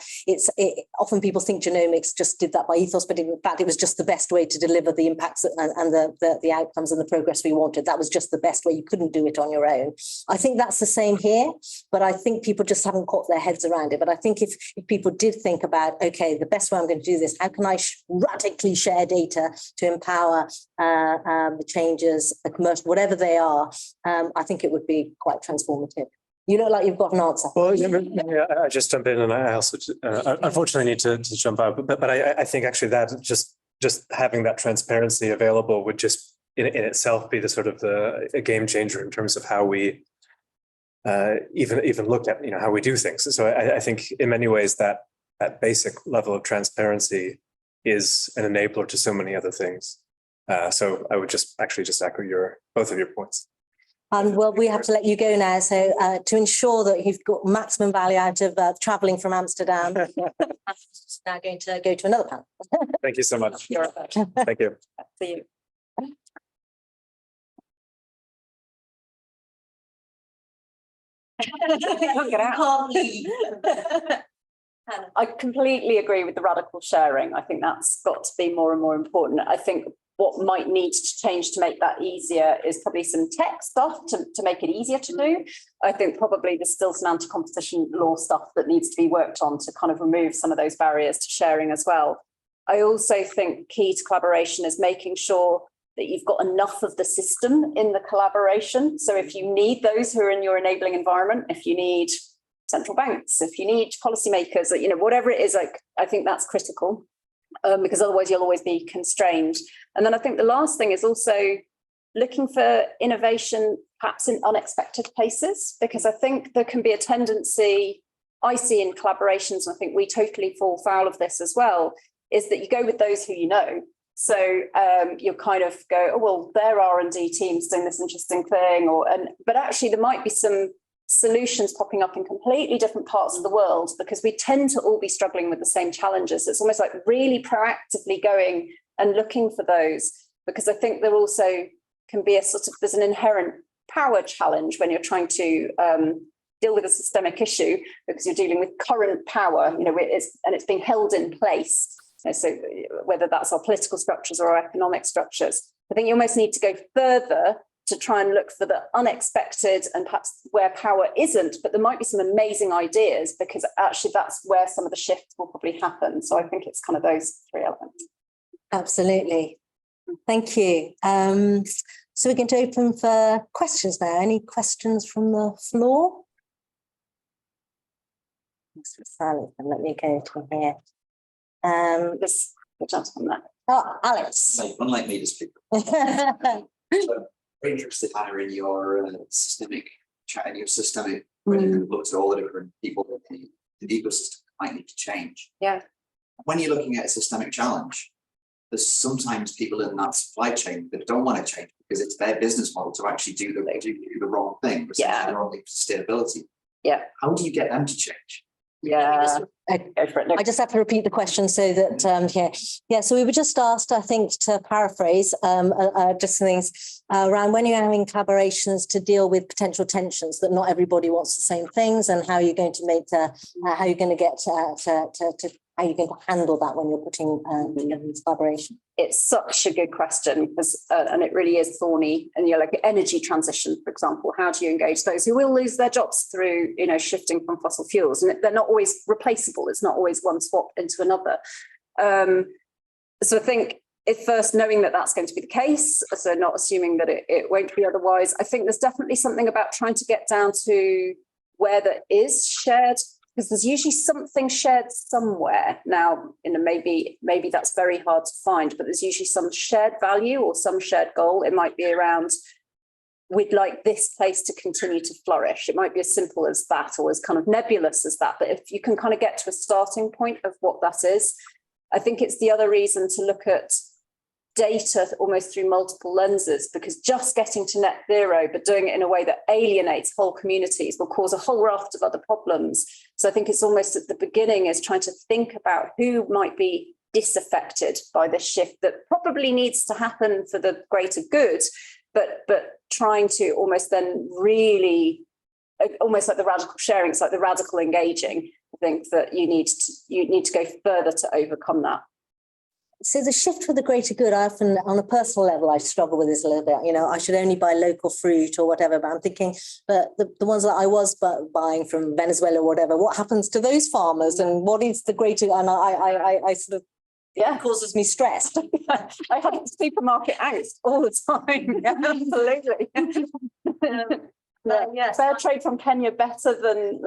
often people think genomics just did that by ethos, but in fact, it was just the best way to deliver the impacts and the outcomes and the progress we wanted. That was just the best way. You couldn't do it on your own. I think that's the same here, but I think people just haven't got their heads around it. But I think if people did think about, okay, the best way I'm going to do this, how can I radically share data to empower the changes, the commercial, whatever they are, I think it would be quite transformative. You look like you've got an answer. Well, yeah, I just jump in, and I also unfortunately need to jump out. But I think actually that just having that transparency available would just in itself be the sort of a game changer in terms of how we even look at, you know, how we do things. So I think in many ways that basic level of transparency is an enabler to so many other things. So I would just echo both of your points. Well, we have to let you go now. So to ensure that you've got maximum value out of traveling from Amsterdam, I'm now going to go to another panel. Thank you so much. Thank you. See you. I completely agree with the radical sharing. I think that's got to be more and more important. I think what might need to change to make that easier is probably some tech stuff to make it easier to do. I think probably there's still some anti-competition law stuff that needs to be worked on to kind of remove some of those barriers to sharing as well. I also think key to collaboration is making sure that you've got enough of the system in the collaboration. So if you need those who are in your enabling environment, if you need central banks, if you need policymakers, you know, whatever it is, like, I think that's critical, because otherwise you'll always be constrained. And then I think the last thing is also looking for innovation, perhaps in unexpected places, because I think there can be a tendency I see in collaborations, and I think we totally fall foul of this as well, is that you go with those who you know. So you'll kind of go, oh, well, their R&D team's doing this interesting thing, but actually there might be some solutions popping up in completely different parts of the world, because we tend to all be struggling with the same challenges. It's almost like really proactively going and looking for those, because I think there also can be a sort of, there's an inherent power challenge when you're trying to deal with a systemic issue, because you're dealing with current power, you know, it's being held in place. So whether that's our political structures or our economic structures, I think you almost need to go further to try and look for the unexpected and perhaps where power isn't, but there might be some amazing ideas, because actually that's where some of the shifts will probably happen. So I think it's kind of those three elements. Absolutely. Thank you. So we're going to open for questions now. Any questions from the floor? Mr. Silent, and let me go to here. This gentleman there. Oh, Alex. Unlike me to speak. Very interested, Hannah, in your systemic when you look at all the different people in the ecosystem might need to change. Yeah. When you're looking at a systemic challenge, there's sometimes people in that supply chain that don't want to change because it's their business model to actually do the wrong thing, Yeah. their only sustainability. Yeah. How do you get them to change? Yeah. I just have to repeat the question so that so we were just asked, I think, to paraphrase just some things around when you're having collaborations to deal with potential tensions, that not everybody wants the same things, and how you're going to make how you're going to get how you're going to handle that when you're putting together this collaboration. It's such a good question, because and it really is thorny. And you're like energy transition, for example, how do you engage those who will lose their jobs through, you know, shifting from fossil fuels? And they're not always replaceable. It's not always one swap into another. So I think if first knowing that that's going to be the case, so not assuming that it won't be otherwise, I think there's definitely something about trying to get down to where there is shared, because there's usually something shared somewhere. Now, you know, maybe that's very hard to find, but there's usually some shared value or some shared goal. It might be around, we'd like this place to continue to flourish. It might be as simple as that, or as kind of nebulous as that. But if you can kind of get to a starting point of what that is, I think it's the other reason to look at data almost through multiple lenses, because just getting to net zero but doing it in a way that alienates whole communities will cause a whole raft of other problems. So I think it's almost at the beginning is trying to think about who might be disaffected by this shift that probably needs to happen for the greater good, but trying to almost then really, almost like the radical sharing, it's like the radical engaging. I think that you need to go further to overcome that. So the shift for the greater good, I often, on a personal level, I struggle with this a little bit. You know, I should only buy local fruit or whatever, but I'm thinking, but the ones that I was buying from Venezuela or whatever, what happens to those farmers, and what is the greater? And I sort of, it causes me stress. I have supermarket angst all the time. Yeah, absolutely. Yes. Fair trade from Kenya better than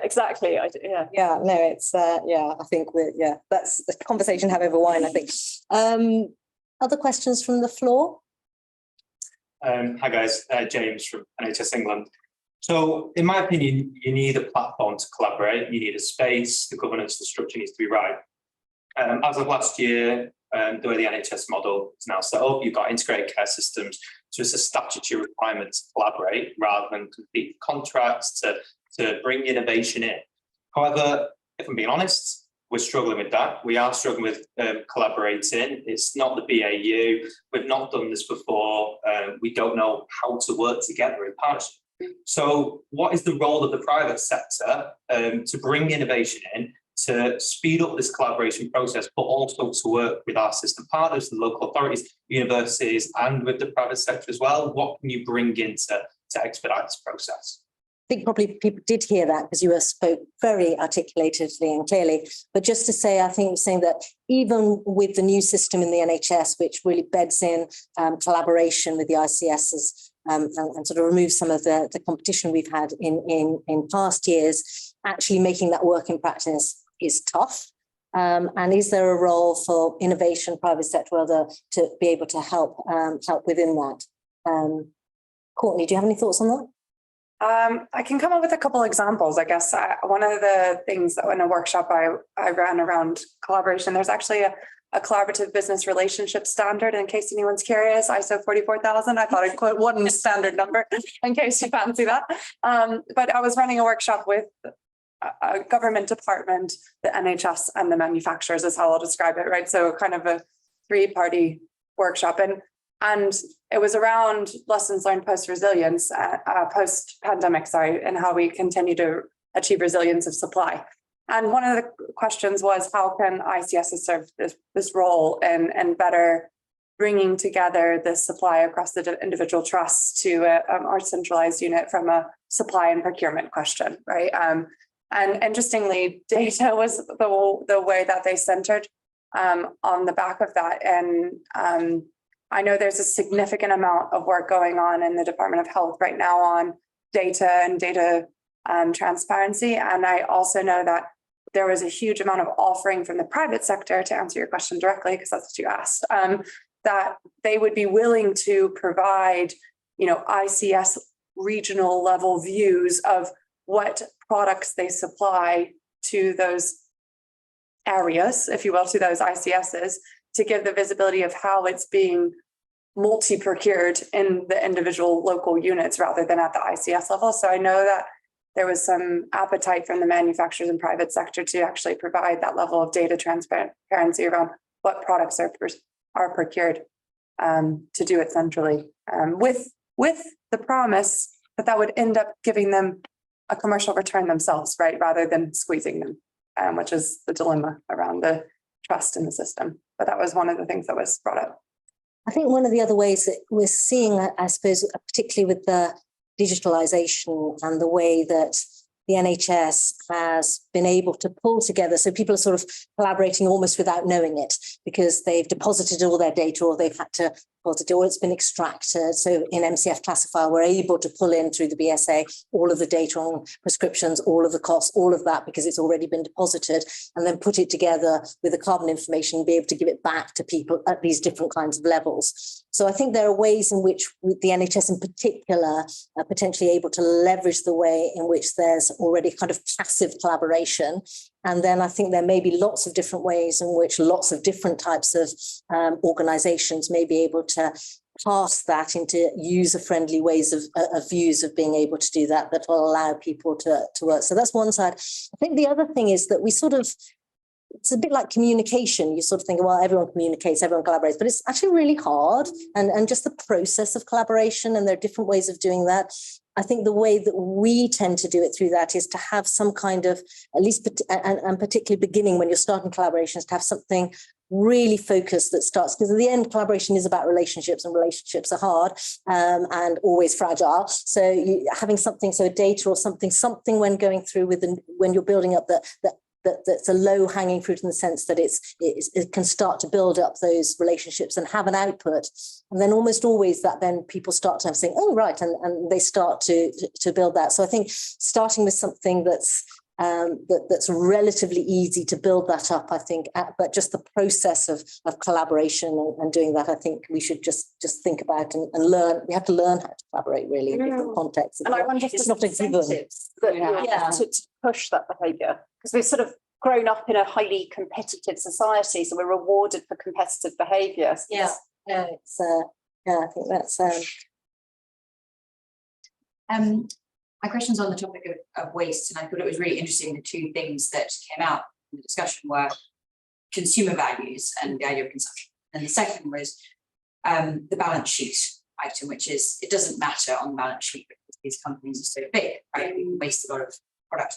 exactly. It's I think that's the conversation have over wine, I think. Other questions from the floor? Hi guys, James from NHS England. So in my opinion, you need a platform to collaborate, you need a space, the governance, the structure needs to be right. As of last year, the way the NHS model is now set up, you've got integrated care systems, so it's a statutory requirement to collaborate rather than complete contracts to bring innovation in. However, if I'm being honest, we're struggling with that. We are struggling with collaborating. It's not the BAU. We've not done this before. We don't know how to work together in partnership. So what is the role of the private sector to bring innovation in, to speed up this collaboration process, but also to work with our system partners, the local authorities, universities, and with the private sector as well? What can you bring in to expedite this process? think probably people did hear that because you spoke very articulatedly and clearly. But just to say, I think saying that even with the new system in the NHS, which really beds in collaboration with the ICSs and sort of removes some of the competition we've had in past years, actually making that work in practice is tough. And is there a role for innovation, private sector, to be able to help within that? Courtney, do you have any thoughts on that? I can come up with a couple examples. I guess one of the things that in a workshop I ran around collaboration, there's actually a collaborative business relationship standard, in case anyone's curious, ISO 44000. I thought I'd quote one standard number in case you fancy that. But I was running a workshop with a government department, the NHS, and the manufacturers is how I'll describe it, right? So kind of a three-party workshop. And it was around lessons learned post-resilience, post-pandemic, and how we continue to achieve resilience of supply. And one of the questions was, how can ICSs serve this role and better bringing together the supply across the individual trusts to our centralized unit from a supply and procurement question, right? And interestingly, data was the way that they centered on the back of that. And I know there's a significant amount of work going on in the Department of Health right now on data and data transparency. And I also know that there was a huge amount of offering from the private sector, to answer your question directly, because that's what you asked, that they would be willing to provide, ICS regional level views of what products they supply to those areas, if you will, to those ICSs, to give the visibility of how it's being multi-procured in the individual local units rather than at the ICS level. So I know that there was some appetite from the manufacturers and private sector to actually provide that level of data transparency around what products are procured, to do it centrally, with the promise that would end up giving them a commercial return themselves, right, rather than squeezing them, which is the dilemma around the trust in the system. But that was one of the things that was brought up. I think one of the other ways that we're seeing, I suppose, particularly with the digitalization and the way that the NHS has been able to pull together. So people are sort of collaborating almost without knowing it because they've deposited all their data or they've had to deposit it or it's been extracted. So in MCF Classifier, we're able to pull in through the BSA all of the data on prescriptions, all of the costs, all of that because it's already been deposited, and then put it together with the carbon information and be able to give it back to people at these different kinds of levels. So I think there are ways in which the NHS in particular are potentially able to leverage the way in which there's already kind of passive collaboration. And then I think there may be lots of different ways in which lots of different types of organizations may be able to pass that into user-friendly ways of views of being able to do that will allow people to work. So that's one side. I think the other thing is that we sort of, it's a bit like communication. You sort of think, well, everyone communicates, everyone collaborates, but it's actually really hard. And just the process of collaboration, and there are different ways of doing that. I think the way that we tend to do it through that is to have some kind of, at least, and particularly beginning when you're starting collaborations, to have something really focused that starts, because at the end, collaboration is about relationships, and relationships are hard and always fragile. So having something, so data or something when going through when you're building up that's a low hanging fruit in the sense that it can start to build up those relationships and have an output. And then almost always that then people start to saying, oh, right. And they start to build that. So I think starting with something that's relatively easy to build that up, I think, but just the process of collaboration and doing that, I think we should just think about and learn. We have to learn how to collaborate really in different contexts. And I wonder if it's not a given to push that behaviour, because we've sort of grown up in a highly competitive society, so we're rewarded for competitive behaviour. Yeah, I think that's. My question's on the topic of waste, and I thought it was really interesting. The two things that came out in the discussion were consumer values and the idea of consumption. And the second was the balance sheet item, which is, it doesn't matter on the balance sheet because these companies are so big, right? We waste a lot of product.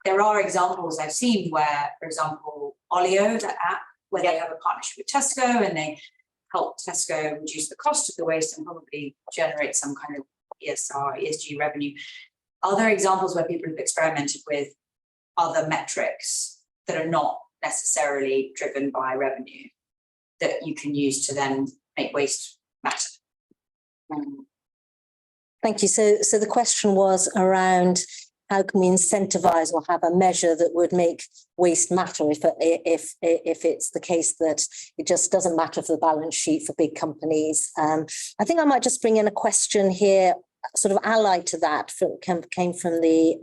There are examples I've seen where, for example, Olio, that app, where they have a partnership with Tesco and they help Tesco reduce the cost of the waste and probably generate some kind of ESG revenue. Are there examples where people have experimented with other metrics that are not necessarily driven by revenue that you can use to then make waste matter? Thank you. So the question was around how can we incentivize or have a measure that would make waste matter if it's the case that it just doesn't matter for the balance sheet for big companies. I think I might just bring in a question here, sort of allied to that, came from the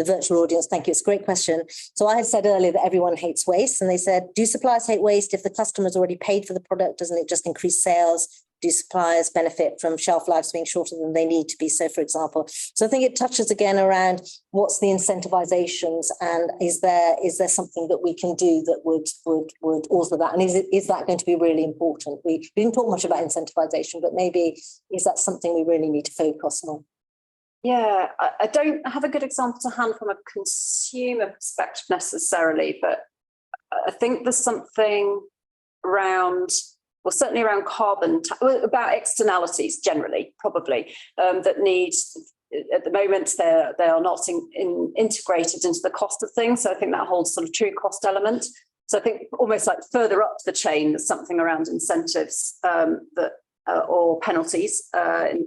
virtual audience. Thank you. It's a great question. So I had said earlier that everyone hates waste, and they said, do suppliers hate waste? If the customer's already paid for the product, doesn't it just increase sales? Do suppliers benefit from shelf lives being shorter than they need to be? So, for example, so I think it touches again around what's the incentivizations, and is there something that we can do that would alter that? And is that going to be really important? We didn't talk much about incentivization, but maybe is that something we really need to focus on? Yeah, I don't have a good example to hand from a consumer perspective necessarily, but I think there's something around, well, certainly around carbon, about externalities generally, probably, that need, at the moment, they are not integrated into the cost of things. So I think that holds sort of true cost element. So I think almost like further up the chain, there's something around incentives or penalties in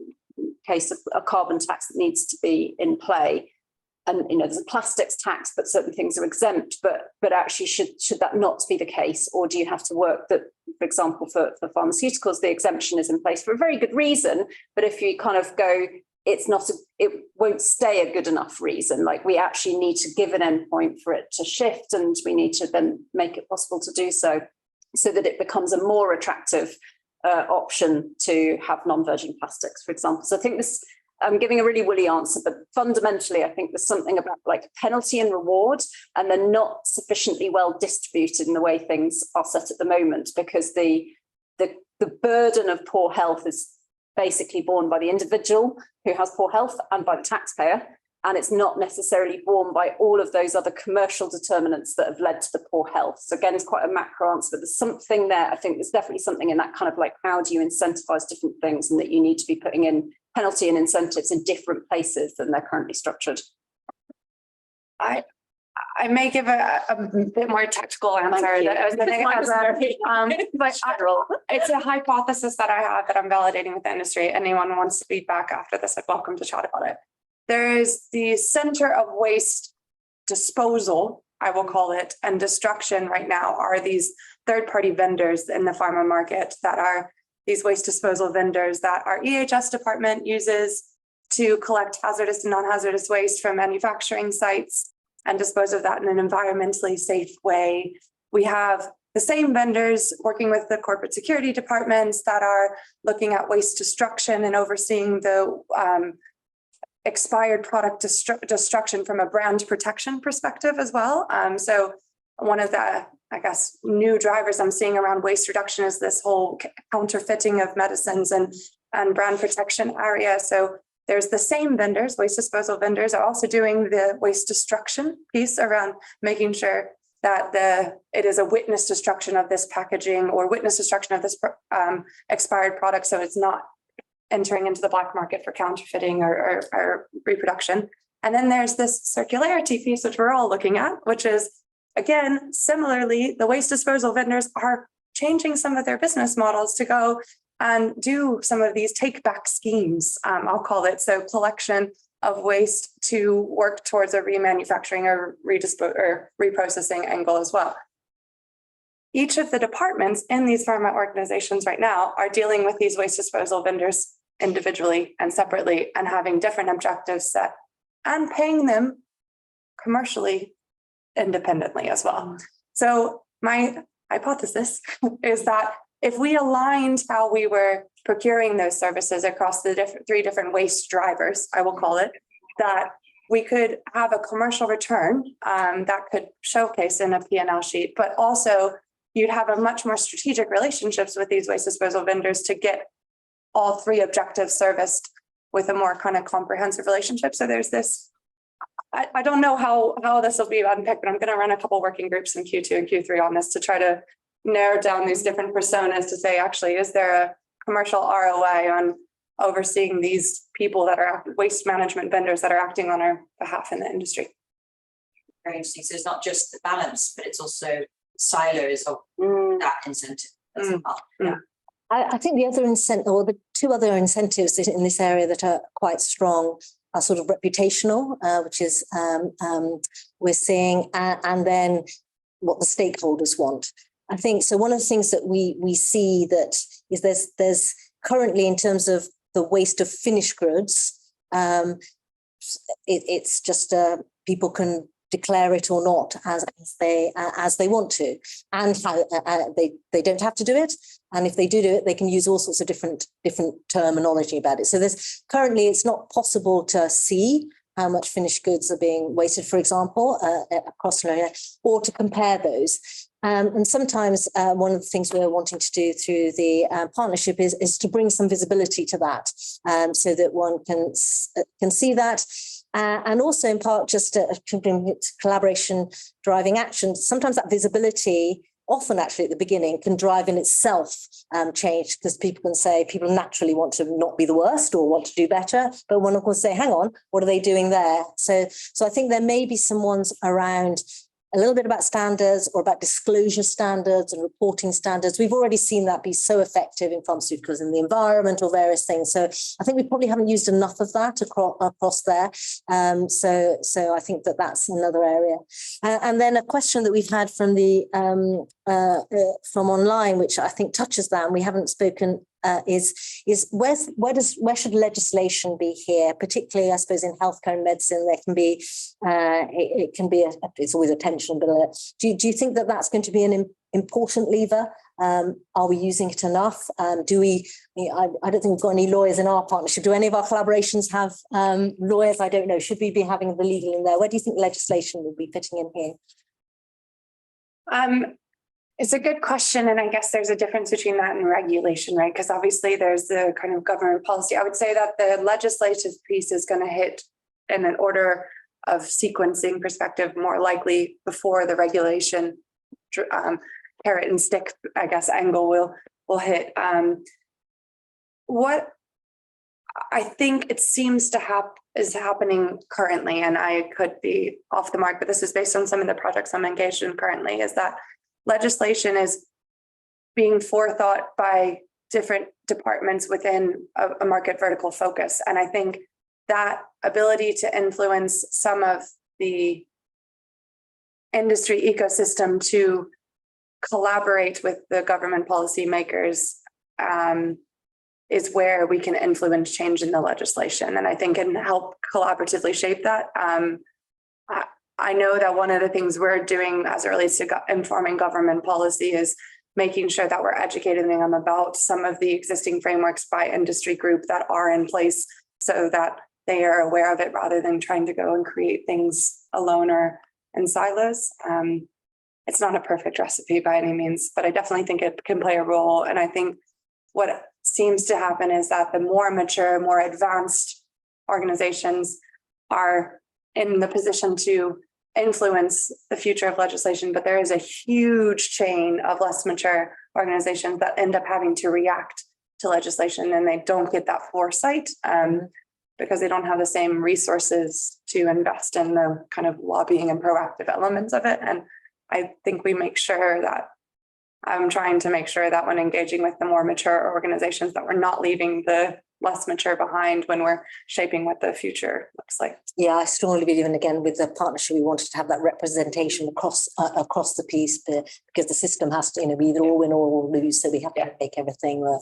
case of a carbon tax that needs to be in play. And there's a plastics tax, but certain things are exempt. But actually, should that not be the case, or do you have to work that, for example, for pharmaceuticals, the exemption is in place for a very good reason. But if you kind of go, it won't stay a good enough reason. Like, we actually need to give an endpoint for it to shift, and we need to then make it possible to do so that it becomes a more attractive option to have non-virgin plastics, for example. So I think this. I'm giving a really woolly answer, but fundamentally, I think there's something about like penalty and reward, and they're not sufficiently well distributed in the way things are set at the moment, because the burden of poor health is basically borne by the individual who has poor health and by the taxpayer, and it's not necessarily borne by all of those other commercial determinants that have led to the poor health. So again, it's quite a macro answer, but there's something there. I think there's definitely something in that kind of like, how do you incentivize different things, and that you need to be putting in penalty and incentives in different places than they're currently structured. I may give a bit more technical answer. But it's a hypothesis that I have that I'm validating with the industry. Anyone who wants to feedback after this, I'm welcome to chat about it. There is the center of waste disposal, I will call it, and destruction right now are these third-party vendors in the pharma market that are these waste disposal vendors that our EHS department uses to collect hazardous and non-hazardous waste from manufacturing sites and dispose of that in an environmentally safe way. We have the same vendors working with the corporate security departments that are looking at waste destruction and overseeing the expired product destruction from a brand protection perspective as well. So one of the, I guess, new drivers I'm seeing around waste reduction is this whole counterfeiting of medicines and brand protection area. So there's the same vendors, waste disposal vendors, are also doing the waste destruction piece around making sure that it is a witness destruction of this packaging or witness destruction of this expired product, so it's not entering into the black market for counterfeiting or reproduction. And then there's this circularity piece, which we're all looking at, which is, again, similarly, the waste disposal vendors are changing some of their business models to go and do some of these take back schemes, I'll call it. So collection of waste to work towards a remanufacturing or reprocessing angle as well. Each of the departments in these pharma organizations right now are dealing with these waste disposal vendors individually and separately, and having different objectives set and paying them commercially independently as well. So my hypothesis is that if we aligned how we were procuring those services across the three different waste drivers, I will call it, that we could have a commercial return that could showcase in a P&L sheet, but also you'd have a much more strategic relationships with these waste disposal vendors to get all three objectives serviced with a more kind of comprehensive relationship. So there's this, I don't know how this will be unpicked, but I'm going to run a couple working groups in Q2 and Q3 on this to try to narrow down these different personas to say, actually, is there a commercial ROI overseeing these people that are waste management vendors that are acting on our behalf in the industry. Very interesting. So it's not just the balance, but it's also silos of that incentive as well. Yeah. I think the other incentive, or the two other incentives in this area that are quite strong, are sort of reputational, which is we're seeing, and then what the stakeholders want. I think so. One of the things that we see that is there's currently, in terms of the waste of finished goods, it's just people can declare it or not as they want to, and they don't have to do it. And if they do it, they can use all sorts of different terminology about it. So there's currently, it's not possible to see how much finished goods are being wasted, for example, across an area, or to compare those. And sometimes one of the things we're wanting to do through the partnership is to bring some visibility to that, so that one can see that. And also in part just collaboration driving action. Sometimes that visibility, often actually at the beginning, can drive in itself change, because people naturally want to not be the worst or want to do better, but one of course say, hang on, what are they doing there? So I think there may be some ones around a little bit about standards, or about disclosure standards and reporting standards. We've already seen that be so effective in pharmaceuticals, in the environment, or various things. So I think we probably haven't used enough of that across there. So I think that's another area. And then a question that we've had from from online, which I think touches that, and we haven't spoken, is where should legislation be here, particularly I suppose in healthcare and medicine? There can be it's always a tension, but do you think that that's going to be an important lever? Are we using it enough? I don't think we've got any lawyers in our partnership. Do any of our collaborations have lawyers? I don't know. Should we be having the legal in there? Where do you think legislation would be fitting in here? It's a good question. And I guess there's a difference between that and regulation, right? Because obviously there's the kind of government policy. I would say that the legislative piece is going to hit in an order of sequencing perspective more likely before the regulation carrot and stick, I guess, angle will hit. What I think it seems to is happening currently, and I could be off the mark, but this is based on some of the projects I'm engaged in currently, is that legislation is being forethought by different departments within a market vertical focus. And I think that ability to influence some of the industry ecosystem to collaborate with the government policymakers is where we can influence change in the legislation. And I think and help collaboratively shape that. I know that one of the things we're doing as it relates to informing government policy is making sure that we're educating them about some of the existing frameworks by industry group that are in place, so that they are aware of it rather than trying to go and create things alone or in silos. It's not a perfect recipe by any means, but I definitely think it can play a role. And I think what seems to happen is that the more mature, more advanced organizations are in the position to influence the future of legislation, but there is a huge chain of less mature organizations that end up having to react to legislation, and they don't get that foresight because they don't have the same resources to invest in the kind of lobbying and proactive elements of it. And I think we make sure that I'm trying to make sure that when engaging with the more mature organizations, that we're not leaving the less mature behind when we're shaping what the future looks like. Yeah, I strongly believe, and again, with the partnership, we wanted to have that representation across the piece, because the system has to, be either all win or all lose. So we have to make everything work.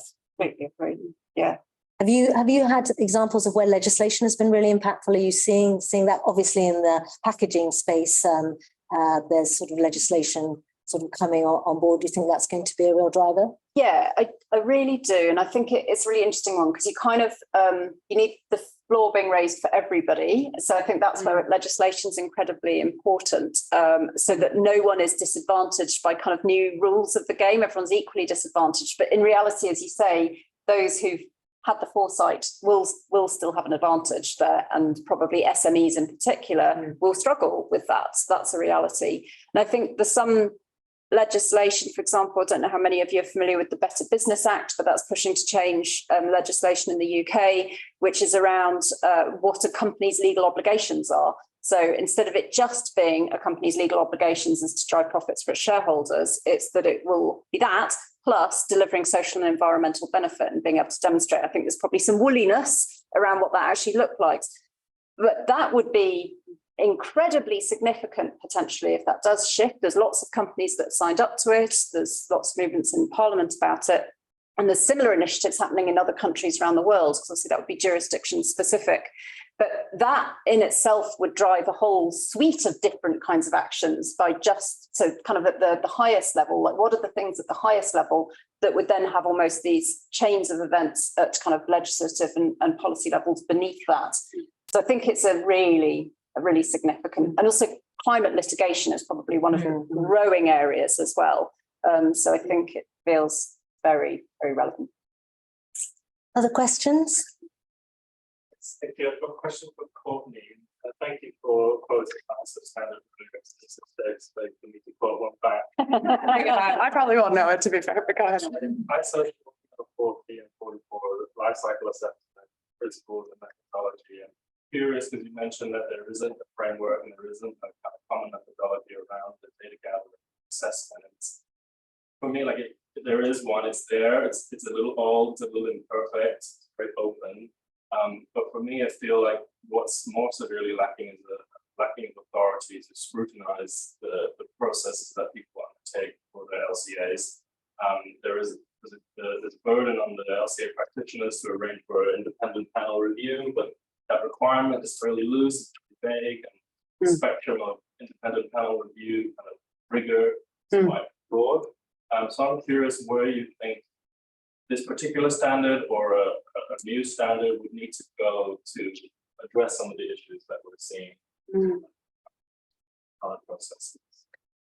Yeah. Have you had examples of where legislation has been really impactful? Are you seeing that? Obviously in the packaging space, there's sort of legislation sort of coming on board. Do you think that's going to be a real driver? Yeah, I really do. And I think it's a really interesting one, because you kind of, you need the floor being raised for everybody. So I think that's where legislation is incredibly important, so that no one is disadvantaged by kind of new rules of the game. Everyone's equally disadvantaged. But in reality, as you say, those who've had the foresight will still have an advantage there, and probably SMEs in particular will struggle with that. So that's a reality. And I think there's some legislation, for example, I don't know how many of you are familiar with the Better Business Act, but that's pushing to change legislation in the UK, which is around what a company's legal obligations are. So instead of it just being a company's legal obligations is to drive profits for its shareholders, it's that it will be that plus delivering social and environmental benefit and being able to demonstrate. I think there's probably some woolliness around what that actually looked like. But that would be incredibly significant potentially if that does shift. There's lots of companies that have signed up to it. There's lots of movements in Parliament about it. And there's similar initiatives happening in other countries around the world, because obviously that would be jurisdiction specific. But that in itself would drive a whole suite of different kinds of actions by just, so kind of at the highest level, like what are the things at the highest level that would then have almost these chains of events at kind of legislative and policy levels beneath that. So I think it's a really significant, and also climate litigation is probably one of the growing areas as well. So I think it feels very, very relevant. Other questions? Thank you. I've got a question for Courtney. Thank you for quoting ISO standard statistics. For me to quote one back. I probably won't know it, to be fair, but go ahead. ISO 40 and 44 life cycle assessment principles and methodology. And curious because you mentioned that there isn't a framework and there isn't a kind of common methodology around the data gathering assessment. It's, for me, like there is one, it's there. It's a little old, it's a little imperfect, it's very open. But for me, I feel like what's more severely lacking is the lacking of authority to scrutinize the processes that people undertake for their LCAs. There's a burden on the LCA practitioners to arrange for an independent panel review, but that requirement is fairly loose, vague, and the spectrum of independent panel review kind of rigor is quite broad. So I'm curious where you think this particular standard or a new standard would need to go to address some of the issues that we're seeing in our processes.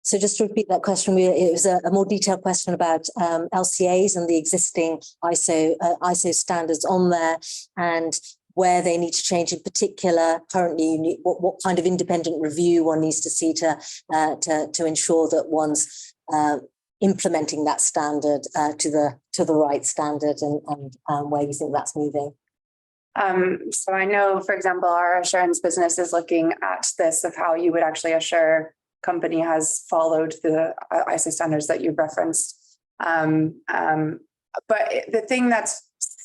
So just to repeat that question, it was a more detailed question about LCAs and the existing ISO standards on there and where they need to change. In particular, currently, you need, what kind of independent review one needs to see to ensure that one's implementing that standard to the right standard, and where you think that's moving. So I know, for example, our assurance business is looking at this of how you would actually assure company has followed the ISO standards that you referenced. But the thing that's,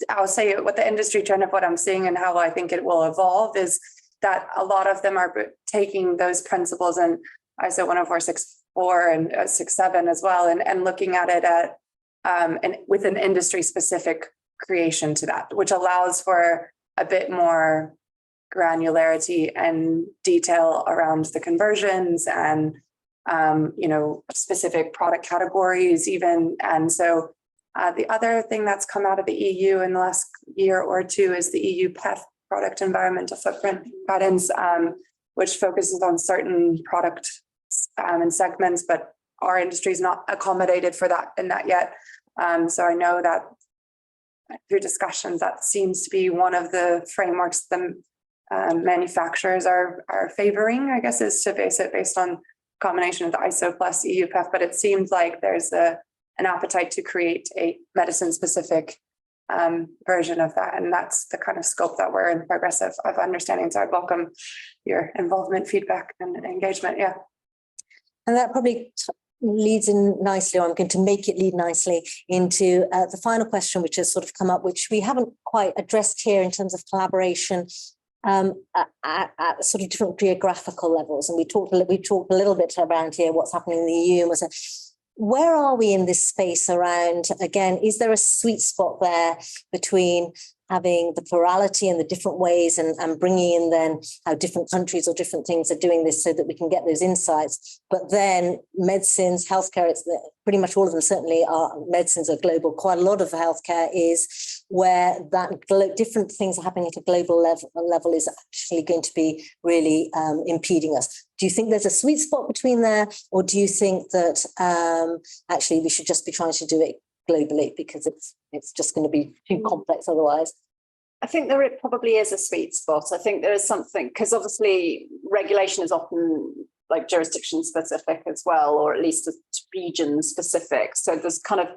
I'll say what the industry trend of what I'm seeing and how I think it will evolve is that a lot of them are taking those principles and ISO 10464 and 67 as well, and looking at it at and with an industry specific creation to that, which allows for a bit more granularity and detail around the conversions and specific product categories even. And so the other thing that's come out of the EU in the last year or two is the EU PEF, product environmental footprint guidance, which focuses on certain product and segments, but our industry is not accommodated for that in that yet. So I know that through discussions, that seems to be one of the frameworks the manufacturers are favoring, I guess, is to base it based on combination of the ISO plus EU PEF, but it seems like there's an appetite to create a medicine-specific version of that, and that's the kind of scope that we're in progress of understanding. So I welcome your involvement, feedback, and engagement. Yeah, and that probably leads in nicely, or I'm going to make it lead nicely into the final question, which has sort of come up, which we haven't quite addressed here in terms of collaboration at sort of different geographical levels. And we talked a little bit around here what's happening in the EU, and where are we in this space around, again, is there a sweet spot there between having the plurality and the different ways and bringing in then how different countries or different things are doing this so that we can get those insights. But then medicines, healthcare, it's pretty much all of them certainly are, medicines are global. Quite a lot of healthcare is where that different things are happening at a global level is actually going to be really impeding us. Do you think there's a sweet spot between there, or do you think that actually we should just be trying to do it globally because it's just going to be too complex otherwise? I think there probably is a sweet spot. I think there is something, because obviously regulation is often like jurisdiction specific as well, or at least region specific. So there's kind of,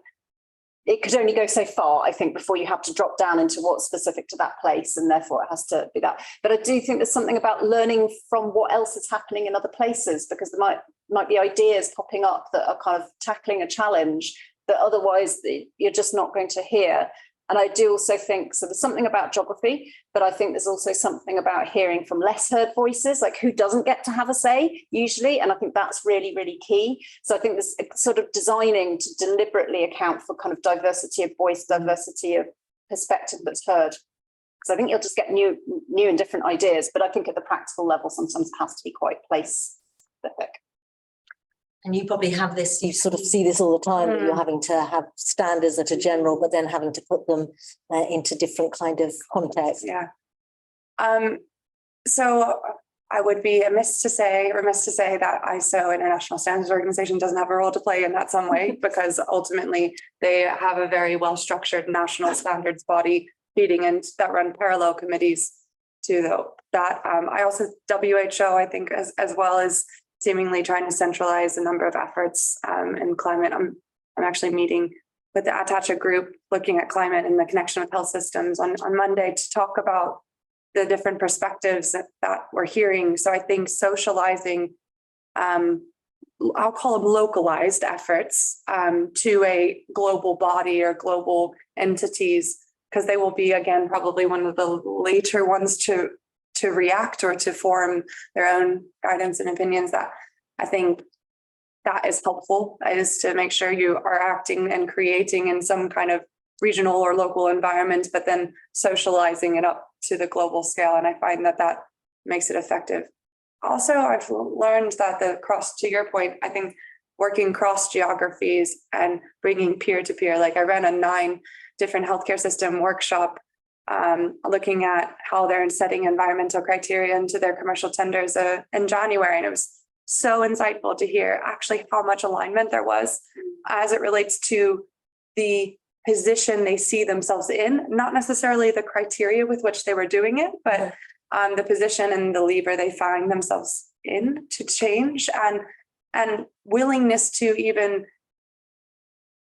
it could only go so far, I think, before you have to drop down into what's specific to that place, and therefore it has to be that. But I do think there's something about learning from what else is happening in other places, because there might be ideas popping up that are kind of tackling a challenge that otherwise you're just not going to hear. And I do also think, so there's something about geography, but I think there's also something about hearing from less heard voices, like who doesn't get to have a say usually. And I think that's really, really key. So I think this sort of designing to deliberately account for kind of diversity of voice, diversity of perspective that's heard. Because I think you'll just get new and different ideas. But I think at the practical level, sometimes it has to be quite place specific. And you probably have this, you sort of see this all the time, that you're having to have standards that are general, but then having to put them into different kind of contexts. Yeah. So I would be remiss to say that ISO, International Standards Organization, doesn't have a role to play in that some way, because ultimately they have a very well-structured national standards body feeding and that run parallel committees to that. I also, WHO, I think, as well as seemingly trying to centralize a number of efforts in climate. I'm actually meeting with the Attacha group looking at climate and the connection with health systems on Monday to talk about the different perspectives that we're hearing. So I think socializing, I'll call them localized efforts to a global body or global entities, because they will be, again, probably one of the later ones to react or to form their own guidance and opinions. That I think that is helpful, is to make sure you are acting and creating in some kind of regional or local environment, but then socializing it up to the global scale. And I find that makes it effective. Also, I've learned that to your point, I think working cross geographies and bringing peer to peer, like I ran a 9 different healthcare system workshop looking at how they're setting environmental criteria into their commercial tenders in January. And it was so insightful to hear actually how much alignment there was as it relates to the position they see themselves in, not necessarily the criteria with which they were doing it, but the position and the lever they find themselves in to change, and willingness to even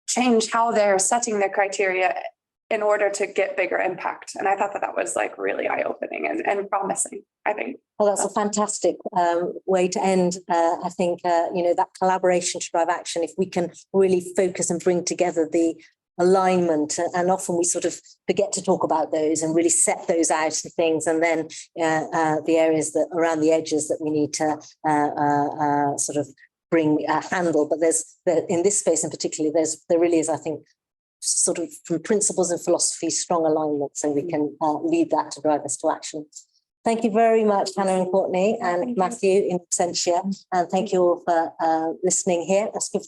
change how they're setting their criteria in order to get bigger impact. And I thought that was like really eye-opening and promising, I think. Well, that's a fantastic way to end. I think, that collaboration to drive action, if we can really focus and bring together the alignment, and often we sort of forget to talk about those and really set those out and things, and then the areas that around the edges that we need to sort of bring handle. But in this space in particular, there really is, I think, sort of from principles and philosophy, strong alignment, so we can lead that to drive us to action. Thank you very much, Hannah and Courtney and Matthew in absentia, and thank you all for listening here. Let's give